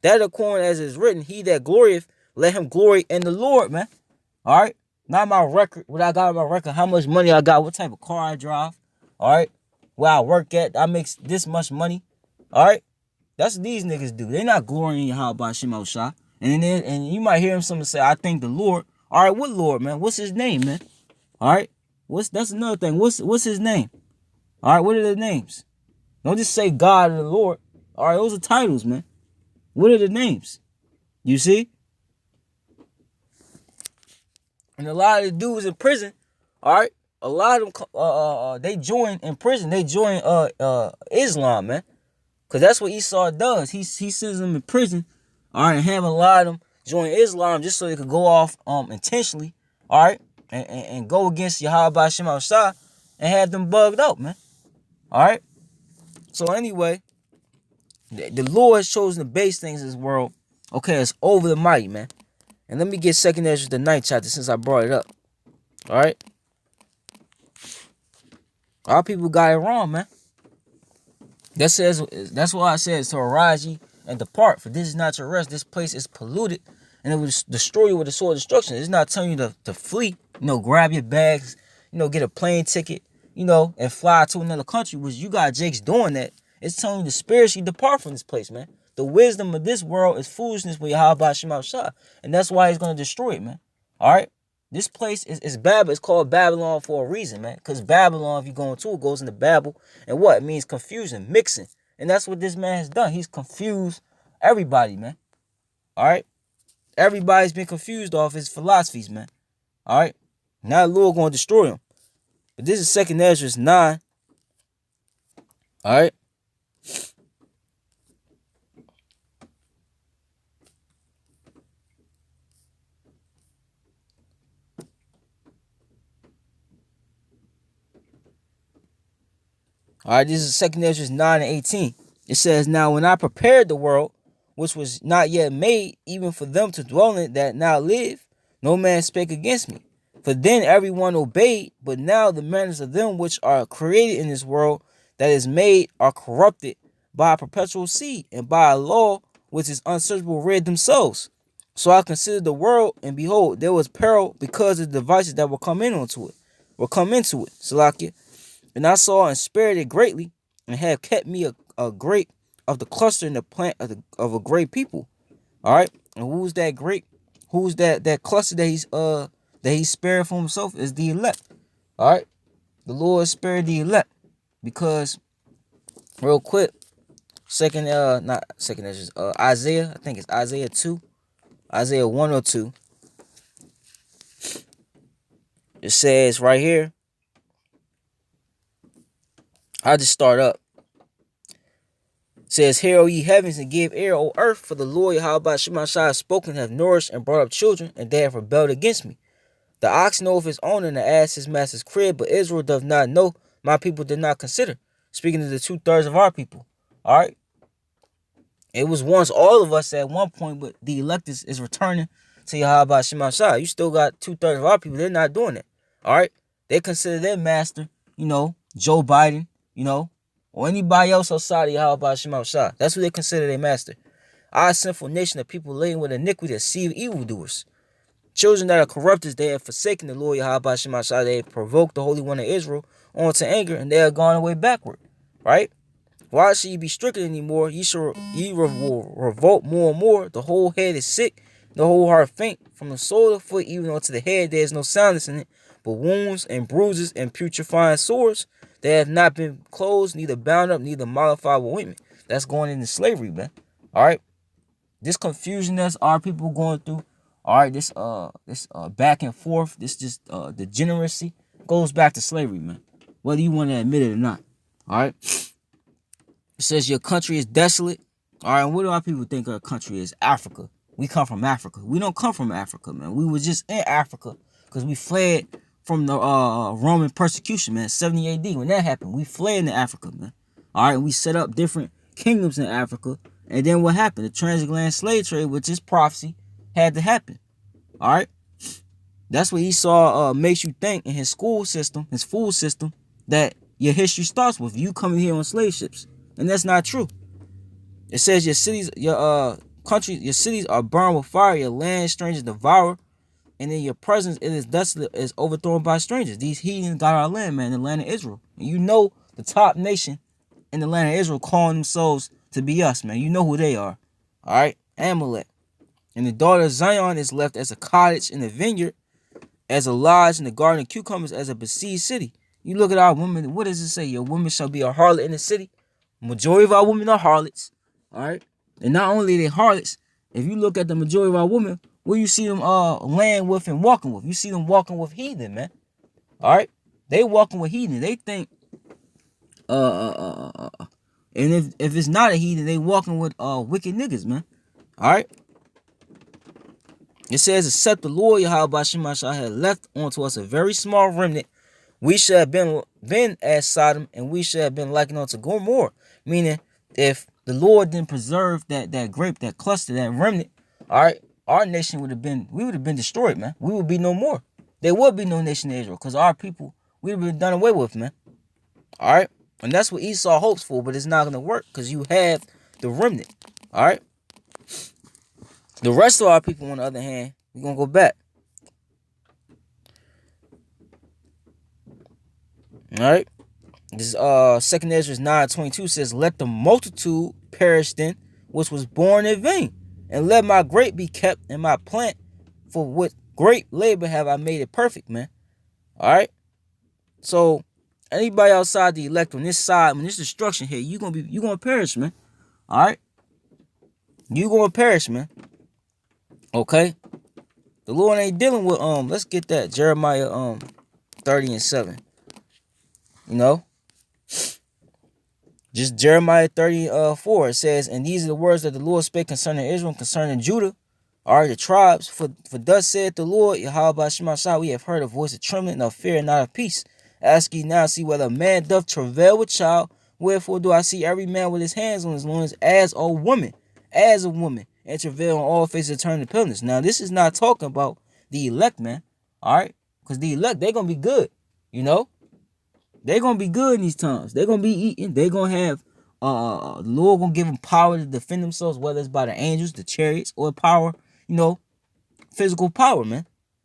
That according as is written, he that glorieth, let him glory in the Lord, man. Alright? Not my record, what I got on my record, how much money I got, what type of car I drive. Alright? Where I work at, I make this much money. Alright? That's what these niggas do. They not glorying in Yahweh Bashim Shah. And you might hear him someone say, I thank the Lord. Alright, what Lord, man? What's his name, man? Alright? That's another thing. What's his name? Alright, what are the names? Don't just say God or the Lord. Alright, those are titles, man. What are the names? You see? And a lot of the dudes in prison, alright, a lot of them, they join in prison. They join Islam, man. Because that's what Esau does. He sends them in prison, alright, and have a lot of them join Islam just so they could go off intentionally, alright, and go against Yahweh Bashim al-Shah and have them bugged out, man. Alright? So anyway, the Lord has chosen to base things in this world. Okay, it's over the mighty, man. And let me get 2nd Ezra, the 9th chapter, since I brought it up. Alright? Our people got it wrong, man. That's why I said to arise ye and depart, for this is not your rest. This place is polluted, and it will destroy you with the sword of destruction. It's not telling you to flee, grab your bags, get a plane ticket, and fly to another country, which you got Jakes doing that. It's telling you to spiritually depart from this place, man. The wisdom of this world is foolishness with Yahweh Shema Shah. And that's why he's going to destroy it, man. Alright? This place is Babel. It's called Babylon for a reason, man. Because Babylon, if you go into it, goes into Babel. And what? It means confusion, mixing. And that's what this man has done. He's confused everybody, man. Alright? Everybody's been confused off his philosophies, man. Alright? Now the Lord going to destroy him. But this is 2nd Ezra 9. Alright? Alright, this is 2nd Ezra 9 and 18. It says, now when I prepared the world, which was not yet made, even for them to dwell in it that now live, no man spake against me. For then everyone obeyed, but now the manners of them which are created in this world that is made are corrupted by a perpetual seed, and by a law which is unsearchable rid themselves. So I considered the world, and behold, there was peril because of the devices that will come into it. Salakia. And I saw and spared it greatly, and have kept me a grape of the cluster in the plant of a great people. All right, and who's that grape? Who's that cluster that he's spared for himself? Is the elect. All right, the Lord spared the elect because, real quick, Isaiah. I think it's Isaiah 2, Isaiah 1 or 2. It says right here. I'll just start up. It says, hear, O ye heavens, and give ear, O earth, for the Lord Yahweh Shema Shah has spoken, have nourished and brought up children, and they have rebelled against me. The ox knoweth his owner, and the ass his master's crib, but Israel doth not know, my people did not consider. Speaking to the 2/3 of our people. All right? It was once all of us at one point, but the elect is returning to Yahweh Shema Shah. You still got 2/3 of our people, they're not doing it. All right? They consider their master, Joe Biden, or anybody else outside of Yahweh Shema Shah. That's who they consider their master. Our sinful nation of people laden with iniquity, that seed of evildoers. Children that are corrupted, they have forsaken the Lord Yahweh Shema Shah. They have provoked the Holy One of Israel onto anger, and they are gone away backward. Right? Why should ye be stricken anymore? Ye will revolt more and more. The whole head is sick, the whole heart faint. From the sole of the foot even unto the head, there is no soundness in it, but wounds and bruises and putrefying sores. They have not been closed, neither bound up, neither mollified with ointment. That's going into slavery, man. All right. This confusion that's our people going through. All right. This back and forth. This just degeneracy goes back to slavery, man. Whether you want to admit it or not. All right. It says your country is desolate. All right. And what do our people think our country is? Africa. we come from Africa. We don't come from Africa, man. We were just in Africa because we fled from the Roman persecution, man. 70 AD, when that happened, we fled into Africa, man. All right, we set up different kingdoms in Africa. And then what happened? The transatlantic slave trade, which is prophecy, had to happen. All right? That's what Esau makes you think in his school system, his food system, that your history starts with you coming here on slave ships. And that's not true. It says your cities, your countries, your cities are burned with fire, your land strangers devour, and in your presence it is desolate, is overthrown by strangers. These heathens got our land, man, the land of Israel. And you know the top nation in the land of Israel calling themselves to be us, man. You know who they are. All right? Amalek. And the daughter of Zion is left as a cottage in the vineyard, as a lodge in the garden of cucumbers, as a besieged city. You look at our women, what does it say? Your women shall be a harlot in the city. Majority of our women are harlots. All right? And not only are they harlots, if you look at the majority of our women, where you see them laying with and walking with, you see them walking with heathen, man. All right? They walking with heathen. They think and if it's not a heathen, they walking with wicked niggas, man. All right. It says, except the Lord Yahweh Shemashah had left unto us a very small remnant, we should have been as Sodom, and we should have been likened unto Gomorrah. Meaning, if the Lord didn't preserve that grape, that cluster, that remnant, all right, our nation would have been destroyed, man. We would be no more. There would be no nation of Israel, because our people, we would have been done away with, man. All right. And that's what Esau hopes for, but it's not going to work because you have the remnant. All right. The rest of our people, on the other hand, we're going to go back. All right. This 2nd Ezra 9:22 says, let the multitude perish then, which was born in vain, and let my grape be kept and my plant, for with great labor have I made it perfect, man. All right. So anybody outside the elect on this side, when this destruction hit, you're gonna perish, man. All right, you gonna perish, man. Okay, the Lord ain't dealing with Let's get that Jeremiah 30:7. You know, just Jeremiah 30:4. It says, and these are the words that the Lord spake concerning Israel and concerning Judah, are the tribes. For thus saith the Lord Yahweh Shemashah, we have heard a voice of trembling, of fear, and not of peace. Ask ye now, see whether a man doth travail with child. Wherefore do I see every man with his hands on his loins as a woman, and travail on all faces of turning to pilgrims. Now, this is not talking about the elect, man. All right? Because the elect, they're going to be good. You know? They're going to be good in these times. They're going to be eating. They're going to have, the Lord going to give them power to defend themselves, whether it's by the angels, the chariots, or power, you know, physical power, man.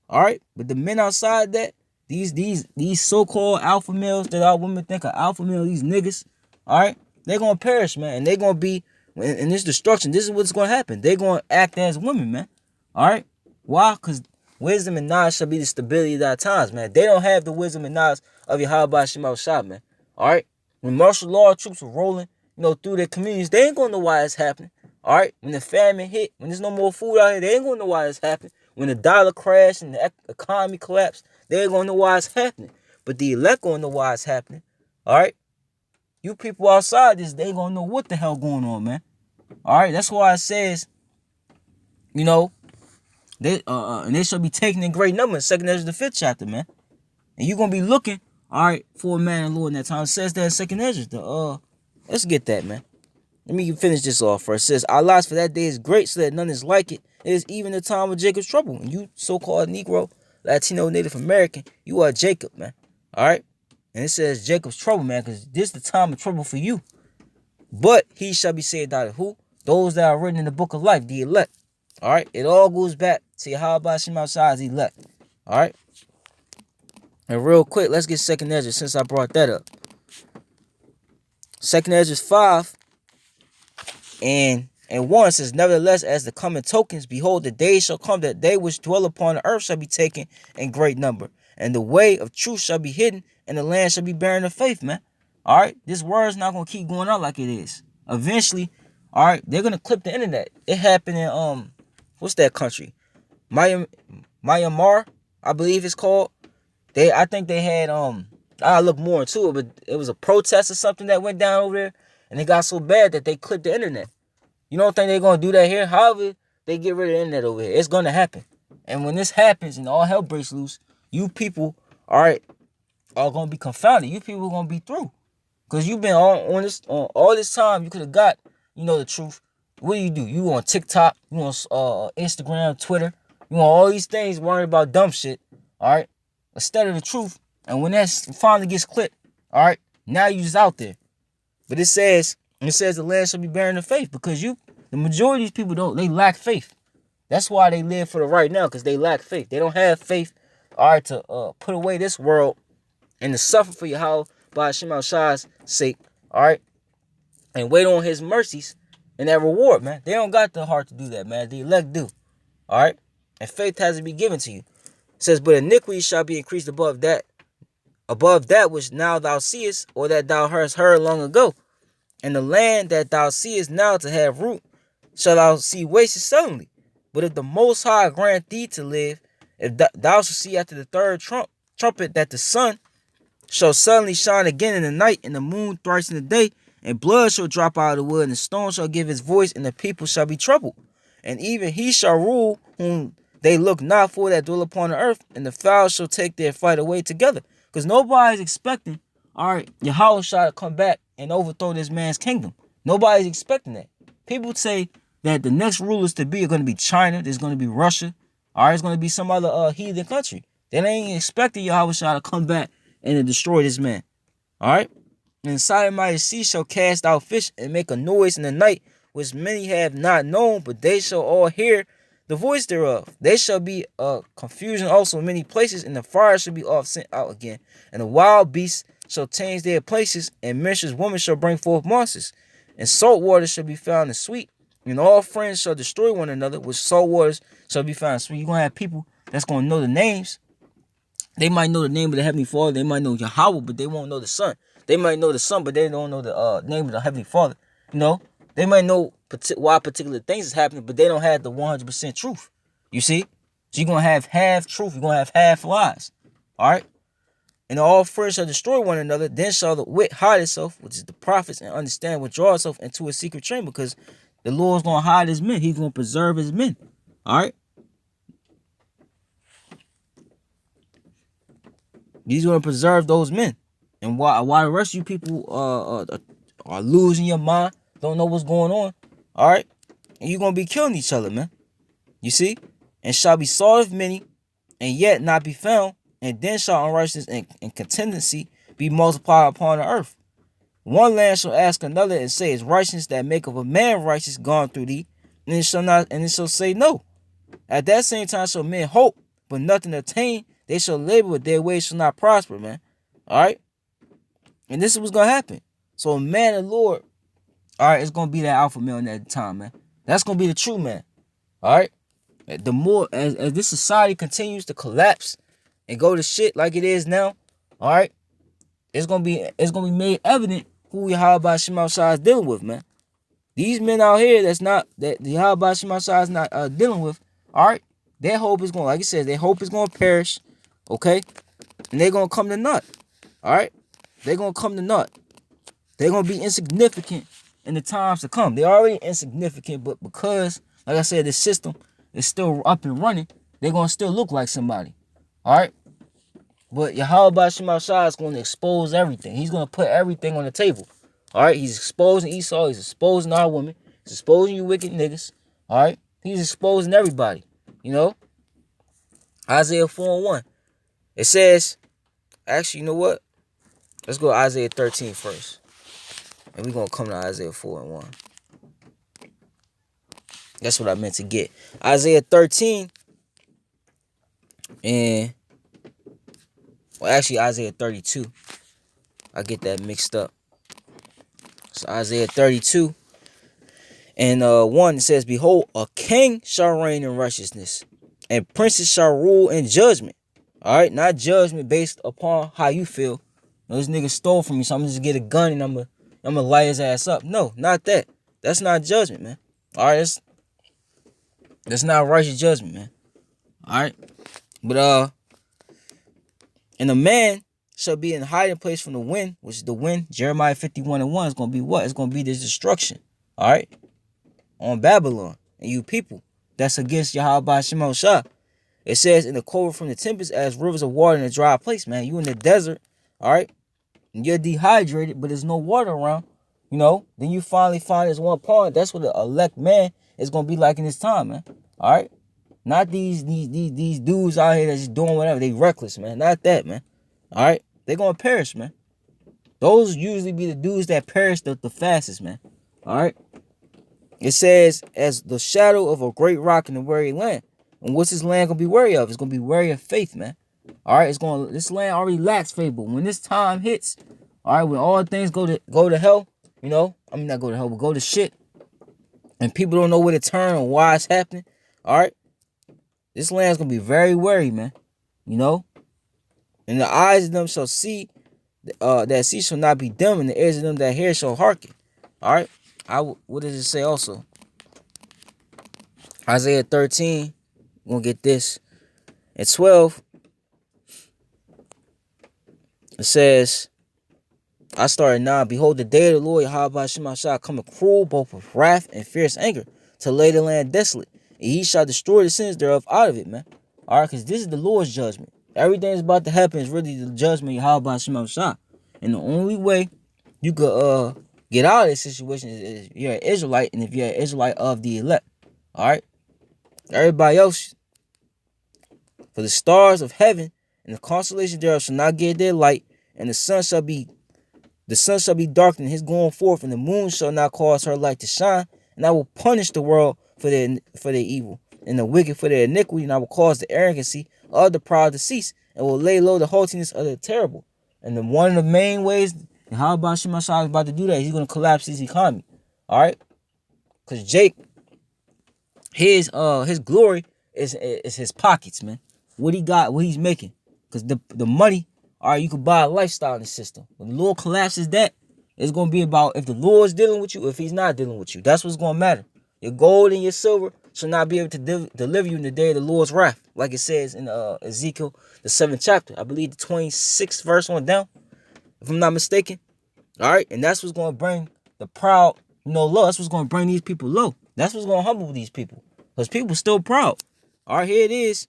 All right? But the men outside that, these so-called alpha males that our women think are alpha male, these niggas, all right, they're gonna perish, man, and they're gonna be in this destruction. This is what's gonna happen. They're gonna act as women, man. All right, why? Because wisdom and knowledge shall be the stability of our times, man. They don't have the wisdom and knowledge of Yahweh Shemashah, man. All right, when martial law troops are rolling, you know, through their communities, they ain't gonna know why it's happening. All right, when the famine hit, when there's no more food out here, they ain't gonna know why it's happening. When the dollar crashed and the economy collapsed, they ain't gonna know why it's happening. But the elect gonna know why it's happening. All right, you people outside this, they gonna know what the hell going on, man. All right, that's why it says, you know, they and they shall be taken in great numbers. 2nd Ezra the 5th chapter, man. And you gonna be looking, all right, for a man and Lord in that time. It says that in 2nd Ezra. Let's get that, man. Let me finish this off first. It says, our loss for that day is great, so that none is like it. It is even the time of Jacob's trouble. And you so-called Negro, Latino, Native American, you are Jacob, man. All right? And it says Jacob's trouble, man, because this is the time of trouble for you. But he shall be saved out of who? Those that are written in the book of life, the elect. All right? It all goes back to Yahweh Shemashah, the elect. All right? And real quick, let's get 2nd Ezra since I brought that up. 2nd Ezra 5 and 1 says, nevertheless, as the coming tokens, behold, the day shall come that they which dwell upon the earth shall be taken in great number, and the way of truth shall be hidden, and the land shall be barren of faith, man. All right, this word's not gonna keep going out like it is. Eventually, all right, they're gonna clip the internet. It happened in what's that country? Myanmar, I believe it's called. I think they had I'll look more into it, but it was a protest or something that went down over there, and it got so bad that they clipped the internet. You don't think they're gonna do that here? However, they get rid of the internet over here. It's gonna happen. And when this happens and all hell breaks loose, you people are gonna be confounded. You people are gonna be through. Cause you've been on this all this time. You could have got, the truth. What do? You on TikTok, you on Instagram, Twitter, you on all these things worrying about dumb shit. Alright? Instead of the truth. And when that finally gets clipped, alright, now you just out there. But it says the land shall be barren of faith, because the majority of these people they lack faith. That's why they live for the right now, because they lack faith. They don't have faith, alright, to put away this world and to suffer for Yahweh by Hashem Shai's sake, alright, and wait on his mercies and that reward, man. They don't got the heart to do that, man. The elect do, alright, and faith has to be given to you. It says, but iniquity shall be increased above that which now thou seest, or that thou hast heard long ago. And the land that thou seest now to have root, shall thou see wasted suddenly. But if the Most High grant thee to live, if thou shalt see after the third trumpet that the sun shall suddenly shine again in the night, and the moon thrice in the day, and blood shall drop out of the wood, and the stone shall give his voice, and the people shall be troubled. And even he shall rule whom they look not for that dwell upon the earth, and the fowls shall take their flight away together. Because nobody's expecting, alright, Yahweh shall come back and overthrow this man's kingdom. Nobody's expecting that. People say that the next rulers to be are going to be China, there's going to be Russia, alright, it's going to be some other heathen country. They ain't expecting Yahweh shall come back and to destroy this man. Alright? And the Sodomite sea shall cast out fish and make a noise in the night, which many have not known, but they shall all hear the voice thereof. They shall be confusion also in many places, and the fire shall be oft sent out again. And the wild beasts shall change their places, and menstruous women shall bring forth monsters. And salt water shall be found in sweet, and all friends shall destroy one another, which salt waters shall be found in sweet. You're going to have people that's going to know the names. They might know the name of the Heavenly Father. They might know Yahweh, but they won't know the Son. They might know the Son, but they don't know the name of the Heavenly Father. They might know why particular things is happening, but they don't have the 100% truth. You see? So you're going to have half truth. You're going to have half lies. All right? And all friends shall destroy one another. Then shall the wit hide itself, which is the prophets, and understand withdraw itself into a secret chamber, because the Lord's going to hide his men. He's going to preserve his men. All right? He's going to preserve those men. And why the rest of you people are losing your mind, don't know what's going on, all right? And you're going to be killing each other, man. You see? And shall be sought of many, and yet not be found. And then shall unrighteousness and contendency be multiplied upon the earth. One land shall ask another and say, is righteousness that make of a man righteous gone through thee? And it shall say no. At that same time shall men hope, but nothing obtain. They shall labor, but their ways shall not prosper, man. All right? And this is what's going to happen. So a man of the Lord, all right, it's going to be that alpha male in that time, man. That's going to be the true man. All right? The more, as this society continues to collapse and go to shit like it is now, all right, it's going to be made evident who Yahweh Shema Shai is dealing with, man. These men out here that Yahweh Shema Shai is not dealing with, all right, their hope is going, like it says, their hope is going to perish, okay? And they're going to come to naught, all right? They're going to come to naught. They're going to be insignificant in the times to come. They're already insignificant, but because, like I said, the system is still up and running, they're going to still look like somebody, all right? But Yahweh Shema Shai is going to expose everything. He's going to put everything on the table, all right? He's exposing Esau. He's exposing our women. He's exposing you wicked niggas, all right? He's exposing everybody, you know? Isaiah 4:1. It says, actually, you know what? Let's go to Isaiah 13 first. And we're going to come to Isaiah 4:1. That's what I meant to get. Isaiah 13. And, well, actually, Isaiah 32. I get that mixed up. So Isaiah 32. And 1 says, behold, a king shall reign in righteousness, and princes shall rule in judgment. All right, not judgment based upon how you feel. This nigga stole from me, so I'm gonna just get a gun and I'm gonna light his ass up. No, not that. That's not judgment, man. All right, that's not righteous judgment, man. All right, but and a man shall be in hiding place from the wind, which is the wind. Jeremiah 51:1 is gonna be what? It's gonna be this destruction. All right, on Babylon and you people that's against Yahweh Shema Shah. It says, in the cover from the tempest as rivers of water in a dry place, man. You in the desert, all right? And you're dehydrated, but there's no water around, you know? Then you finally find this one pond. That's what the elect man is going to be like in this time, man. All right? Not these dudes out here that's just doing whatever. They reckless, man. Not that, man. All right? They're going to perish, man. Those usually be the dudes that perish the fastest, man. All right? It says, as the shadow of a great rock in a weary land. And what's this land going to be wary of? It's going to be wary of faith, man. All right? This land already lacks faith, but when this time hits, all right, when all things go to hell, you know, I mean, not go to hell, but go to shit, and people don't know where to turn or why it's happening, all right? This land's going to be very wary, man. You know? And the eyes of them shall see, that see shall not be dim, and the ears of them that hear shall hearken. All right? What does it say also? Isaiah 13, we're going to get this. At 12, it says, I started now. Behold, the day of the Lord, Yahweh Shema shall come a cruel, both with wrath and fierce anger, to lay the land desolate. And he shall destroy the sins thereof out of it, man. All right, because this is the Lord's judgment. Everything that's about to happen is really the judgment of Yahweh Shema Shah. And the only way you could get out of this situation is if you're an Israelite, and if you're an Israelite of the elect. All right? Everybody else, for the stars of heaven and the constellation thereof shall not get their light, and the sun shall be darkened in his going forth, and the moon shall not cause her light to shine. And I will punish the world for their evil, and the wicked for their iniquity, and I will cause the arrogancy of the proud to cease, and will lay low the haughtiness of the terrible. And one of the main ways, and how about Shema Shah is about to do that, he's going to collapse his economy. All right? Because Jake, his glory is his pockets, man. What he got, what he's making. Because the money, all right, you could buy a lifestyle in the system. When the Lord collapses that, it's going to be about if the Lord's dealing with you, if he's not dealing with you. That's what's going to matter. Your gold and your silver shall not be able to deliver you in the day of the Lord's wrath. Like it says in Ezekiel, the 7th chapter. I believe the 26th verse on down, if I'm not mistaken. All right, and that's what's going to bring the proud, low. That's what's going to bring these people low. That's what's going to humble these people. Because people still proud. All right, here it is.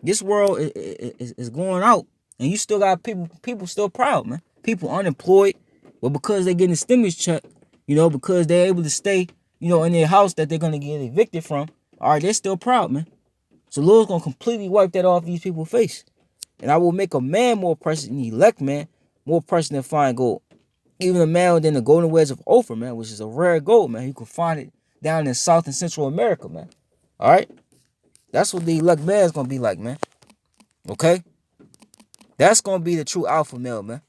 This world is going out, and you still got people still proud, man. People unemployed, but because they're getting a stimulus check, because they're able to stay, in their house that they're going to get evicted from, all right, they're still proud, man. So Lord's going to completely wipe that off these people's face. And I will make a man more precious than the elect man, more precious than fine gold. Even a man than the golden wedge of Ophir, man, which is a rare gold, man. You can find it down in South and Central America, man. All right? That's what the elect man is going to be like, man. Okay? That's going to be the true alpha male, man.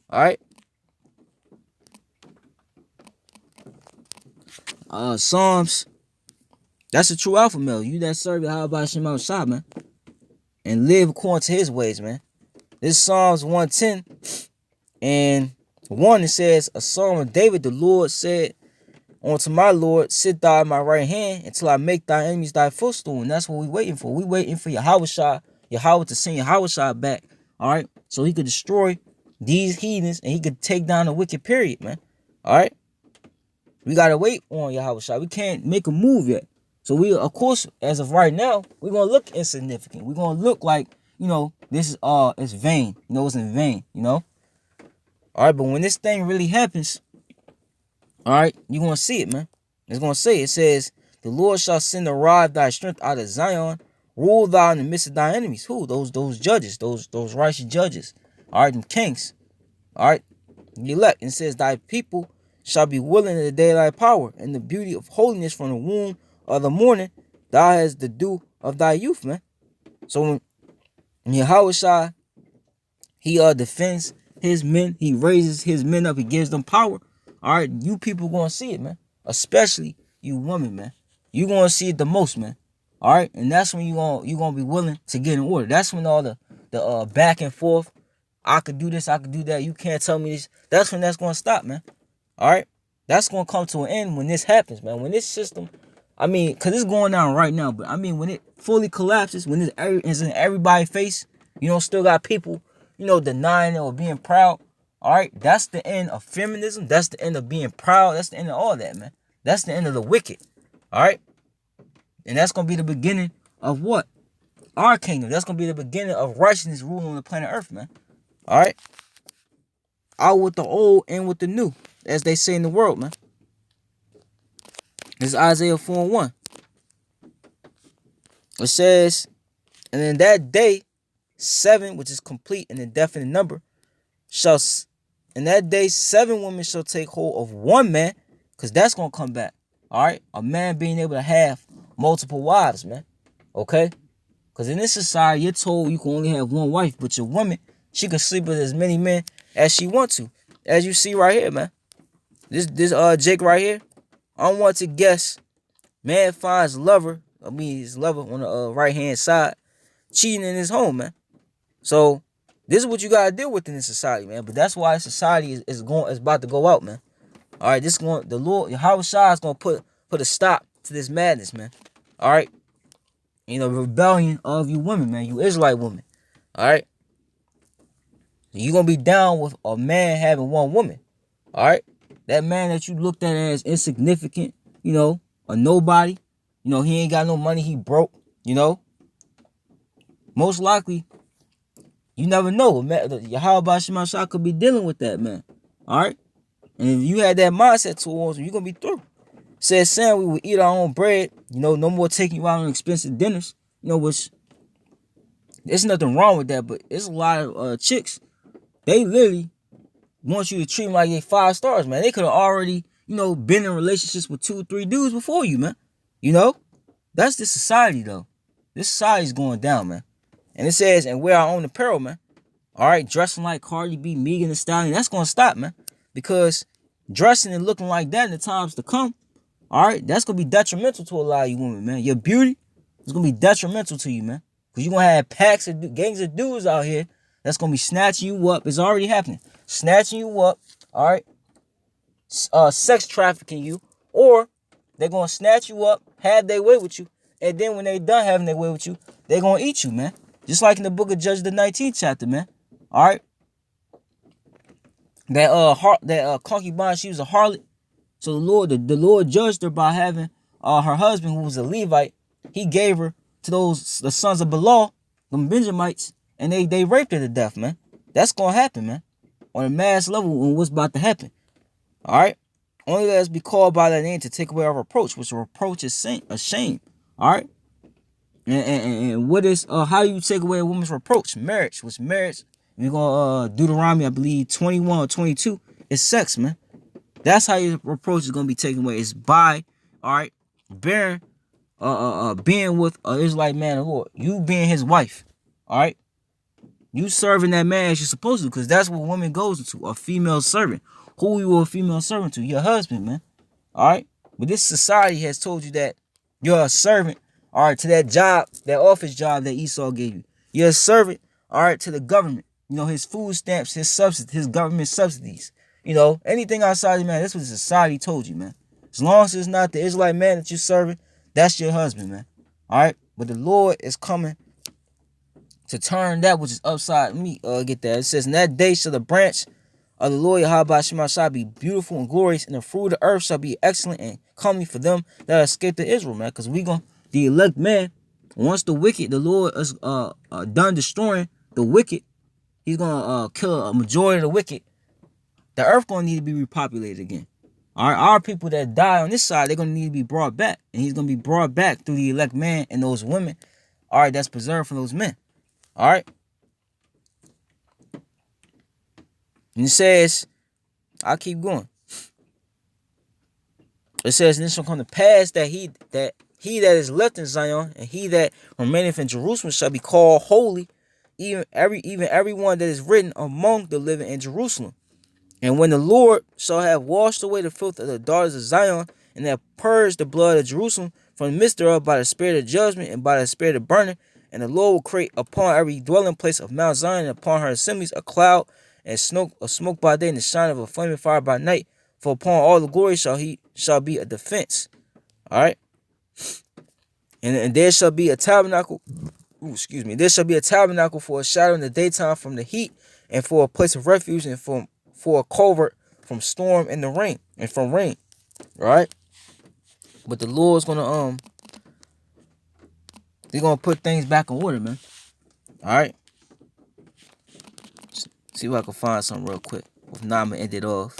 All right? Psalms. That's a true alpha male. You that serve Yahweh by Shema Shah, man. And live according to his ways, man. This Psalms 110 and 1, it says, a psalm of David, the Lord said unto my Lord, sit thou at my right hand until I make thy enemies thy footstool. And that's what we waiting for. We waiting for Yahweh to send Yahweh back, all right? So he could destroy these heathens and he could take down the wicked, period, man. All right? We got to wait on Yahweh. We can't make a move yet. So we, of course, as of right now, we're going to look insignificant. We're going to look like, this is it's vain. It's in vain, All right, but when this thing really happens, all right, you're going to see it, man. It's going to say, it says, the Lord shall send a rod of thy strength out of Zion, rule thou in the midst of thy enemies. Who? Those judges, those righteous judges. All right, them kings. All right, the elect. And it says, thy people shall be willing in the day of thy power, and the beauty of holiness from the womb of the morning, thou hast the dew of thy youth, man. So when Yahweh he defends his men, he raises his men up, he gives them power. All right, you people gonna see it, man. Especially you women, man. You gonna see it the most, man. All right, and that's when you gonna be willing to get in order. That's when all the back and forth, I could do this, I could do that, you can't tell me this. That's when that's gonna stop, man. All right, that's gonna come to an end when this happens, man. When this system, because it's going down right now, but when it fully collapses, when it's in everybody's face, still got people, denying it or being proud. All right, that's the end of feminism. That's the end of being proud. That's the end of all that, man. That's the end of the wicked. All right. And that's going to be the beginning of what? Our kingdom. That's going to be the beginning of righteousness ruling on the planet Earth, man. All right? Out with the old and with the new, as they say in the world, man. This is Isaiah 4:1. It says, and in that day, 7, which is complete and indefinite number, in that day 7 women shall take hold of one man, because that's going to come back. All right? A man being able to have multiple wives, man. Okay? Because in this society, you're told you can only have one wife, but your woman, she can sleep with as many men as she wants to. As you see right here, man. This Jake right here, I want to guess, man finds his lover on the right hand side, cheating in his home, man. So this is what you gotta deal with in this society, man. But that's why society is about to go out, man. All right, the Lord Yahweh Shah is gonna put a stop to this madness, man. All right, rebellion of you women, man, you Israelite women. All right, you gonna be down with a man having one woman. All right, that man that you looked at as insignificant, a nobody, he ain't got no money, he broke, most likely, you never know, man. Yahweh Shema Shah could be dealing with that, man. All right, and if you had that mindset towards him, you're gonna be through. Says Sam, we would eat our own bread, no more taking you out on expensive dinners, which there's nothing wrong with that, but it's a lot of chicks, they literally want you to treat them like they 5 stars, man. They could have already, been in relationships with 2 or 3 dudes before you, man. That's the society, though. This society's going down, man. And it says, and wear our own apparel, man. All right, dressing like Cardi B, Megan Thee Stallion, that's going to stop, man. Because dressing and looking like that in the times to come, all right, that's going to be detrimental to a lot of you women, man. Your beauty is going to be detrimental to you, man. Because you're going to have gangs of dudes out here that's going to be snatching you up. It's already happening. Snatching you up, all right, sex trafficking you, or they're going to snatch you up, have their way with you, and then when they done having their way with you, they're going to eat you, man. Just like in the book of Judges, the 19th chapter, man. All right. That concubine, she was a harlot. So the Lord judged her by having her husband, who was a Levite. He gave her to the sons of Belial, them Benjamites, and they raped her to death, man. That's gonna happen, man. On a mass level, on what's about to happen. All right. Only let us be called by that name to take away our reproach, which a reproach is a shame. All right. And what is how you take away a woman's reproach? Marriage. What's marriage? We're gonna Deuteronomy, I believe 21 or 22. It's sex, man. That's how your reproach is gonna be taken away. It's by, all right, being with an Israelite man of the Lord. You being his wife. All right. You serving that man as you're supposed to, because that's what woman goes into, a female servant. Who you a female servant to? Your husband, man. All right. But this society has told you that you're a servant, all right, to that job, that office job that Esau gave you. You're a servant, all right, to the government. His food stamps, his government subsidies. Anything outside of man, that's what society told you, man. As long as it's not the Israelite man that you're serving, that's your husband, man. All right. But the Lord is coming to turn that which is upside. Let me get that. It says, in that day shall the branch of the Lord Yahweh Shema shall be beautiful and glorious, and the fruit of the earth shall be excellent and comely for them that escape to Israel, man. Because the elect man, once the wicked, the Lord is done destroying the wicked, he's gonna kill a majority of the wicked. The earth gonna need to be repopulated again. All right, our people that die on this side, they're gonna need to be brought back, and he's gonna be brought back through the elect man and those women. All right, that's preserved from those men. All right. And it says, I'll keep going. It says, and it shall come to pass that he that is left in Zion and he that remaineth in Jerusalem shall be called holy, even everyone that is written among the living in Jerusalem. And when the Lord shall have washed away the filth of the daughters of Zion, and have purged the blood of Jerusalem from the midst thereof by the spirit of judgment and by the spirit of burning, and the Lord will create upon every dwelling place of Mount Zion and upon her assemblies a cloud and smoke by day and the shine of a flaming fire by night. For upon all the glory shall be a defense. All right. And there shall be a tabernacle. There shall be a tabernacle for a shadow in the daytime from the heat, and for a place of refuge, and for a covert from storm and from rain. All right. But the Lord's gonna They're gonna put things back in order, man. Alright? See if I can find something real quick. If not, I'm gonna end it off.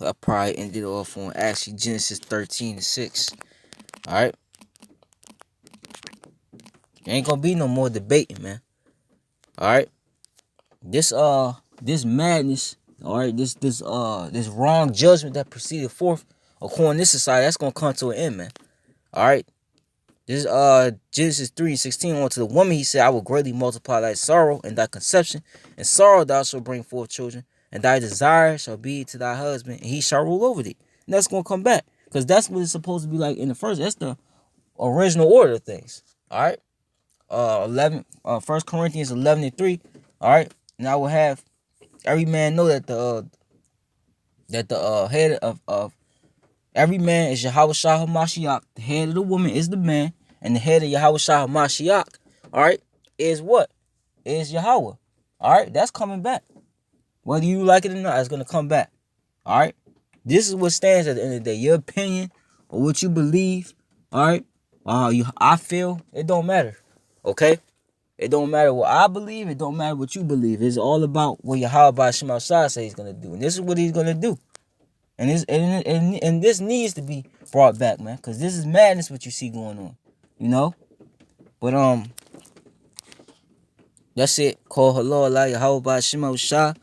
I probably ended off on actually Genesis 13:6. Alright? There ain't gonna be no more debating, man. Alright? This madness, alright, this wrong judgment that proceeded forth according to this society, that's gonna come to an end, man. Alright? This Genesis 3:16 on to the woman, he said, I will greatly multiply thy sorrow and thy conception, and sorrow thou shalt bring forth children, and thy desire shall be to thy husband, and he shall rule over thee. And that's gonna come back. Because that's what it's supposed to be like in the first. That's the original order of things. Alright? 1 Corinthians 11:3. Alright? And I will have every man know that the head of every man is Yahweh Shah HaMashiach. The head of the woman is the man, and the head of Yahweh Shah HaMashiach, alright, is what? Is Yahweh. Alright? That's coming back. Whether you like it or not, it's gonna come back. Alright? This is what stands at the end of the day. Your opinion or what you believe, alright? I feel, it don't matter. Okay? It don't matter what I believe, it don't matter what you believe. It's all about what Yahweh Shema Shah says he's gonna do. And this is what he's gonna do. And this needs to be brought back, man. Cause this is madness what you see going on. You know? But that's it. Call hello Allah Yahweh Shema Shah.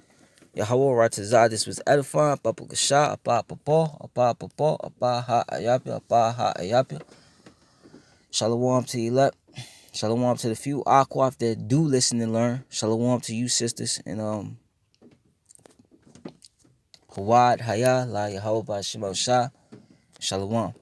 Yahweh Ratazah. This was edifying. Papa Kasha, Apa Papa, Apa Papa, Apa Ha Ayapia, Apa Ha Ayapia. Shalom to you, elect. Shalom to the few Aquaf that do listen and learn. Shalom to you, sisters. And Hawad Haya La Yahweh Shema Shah. Shalom.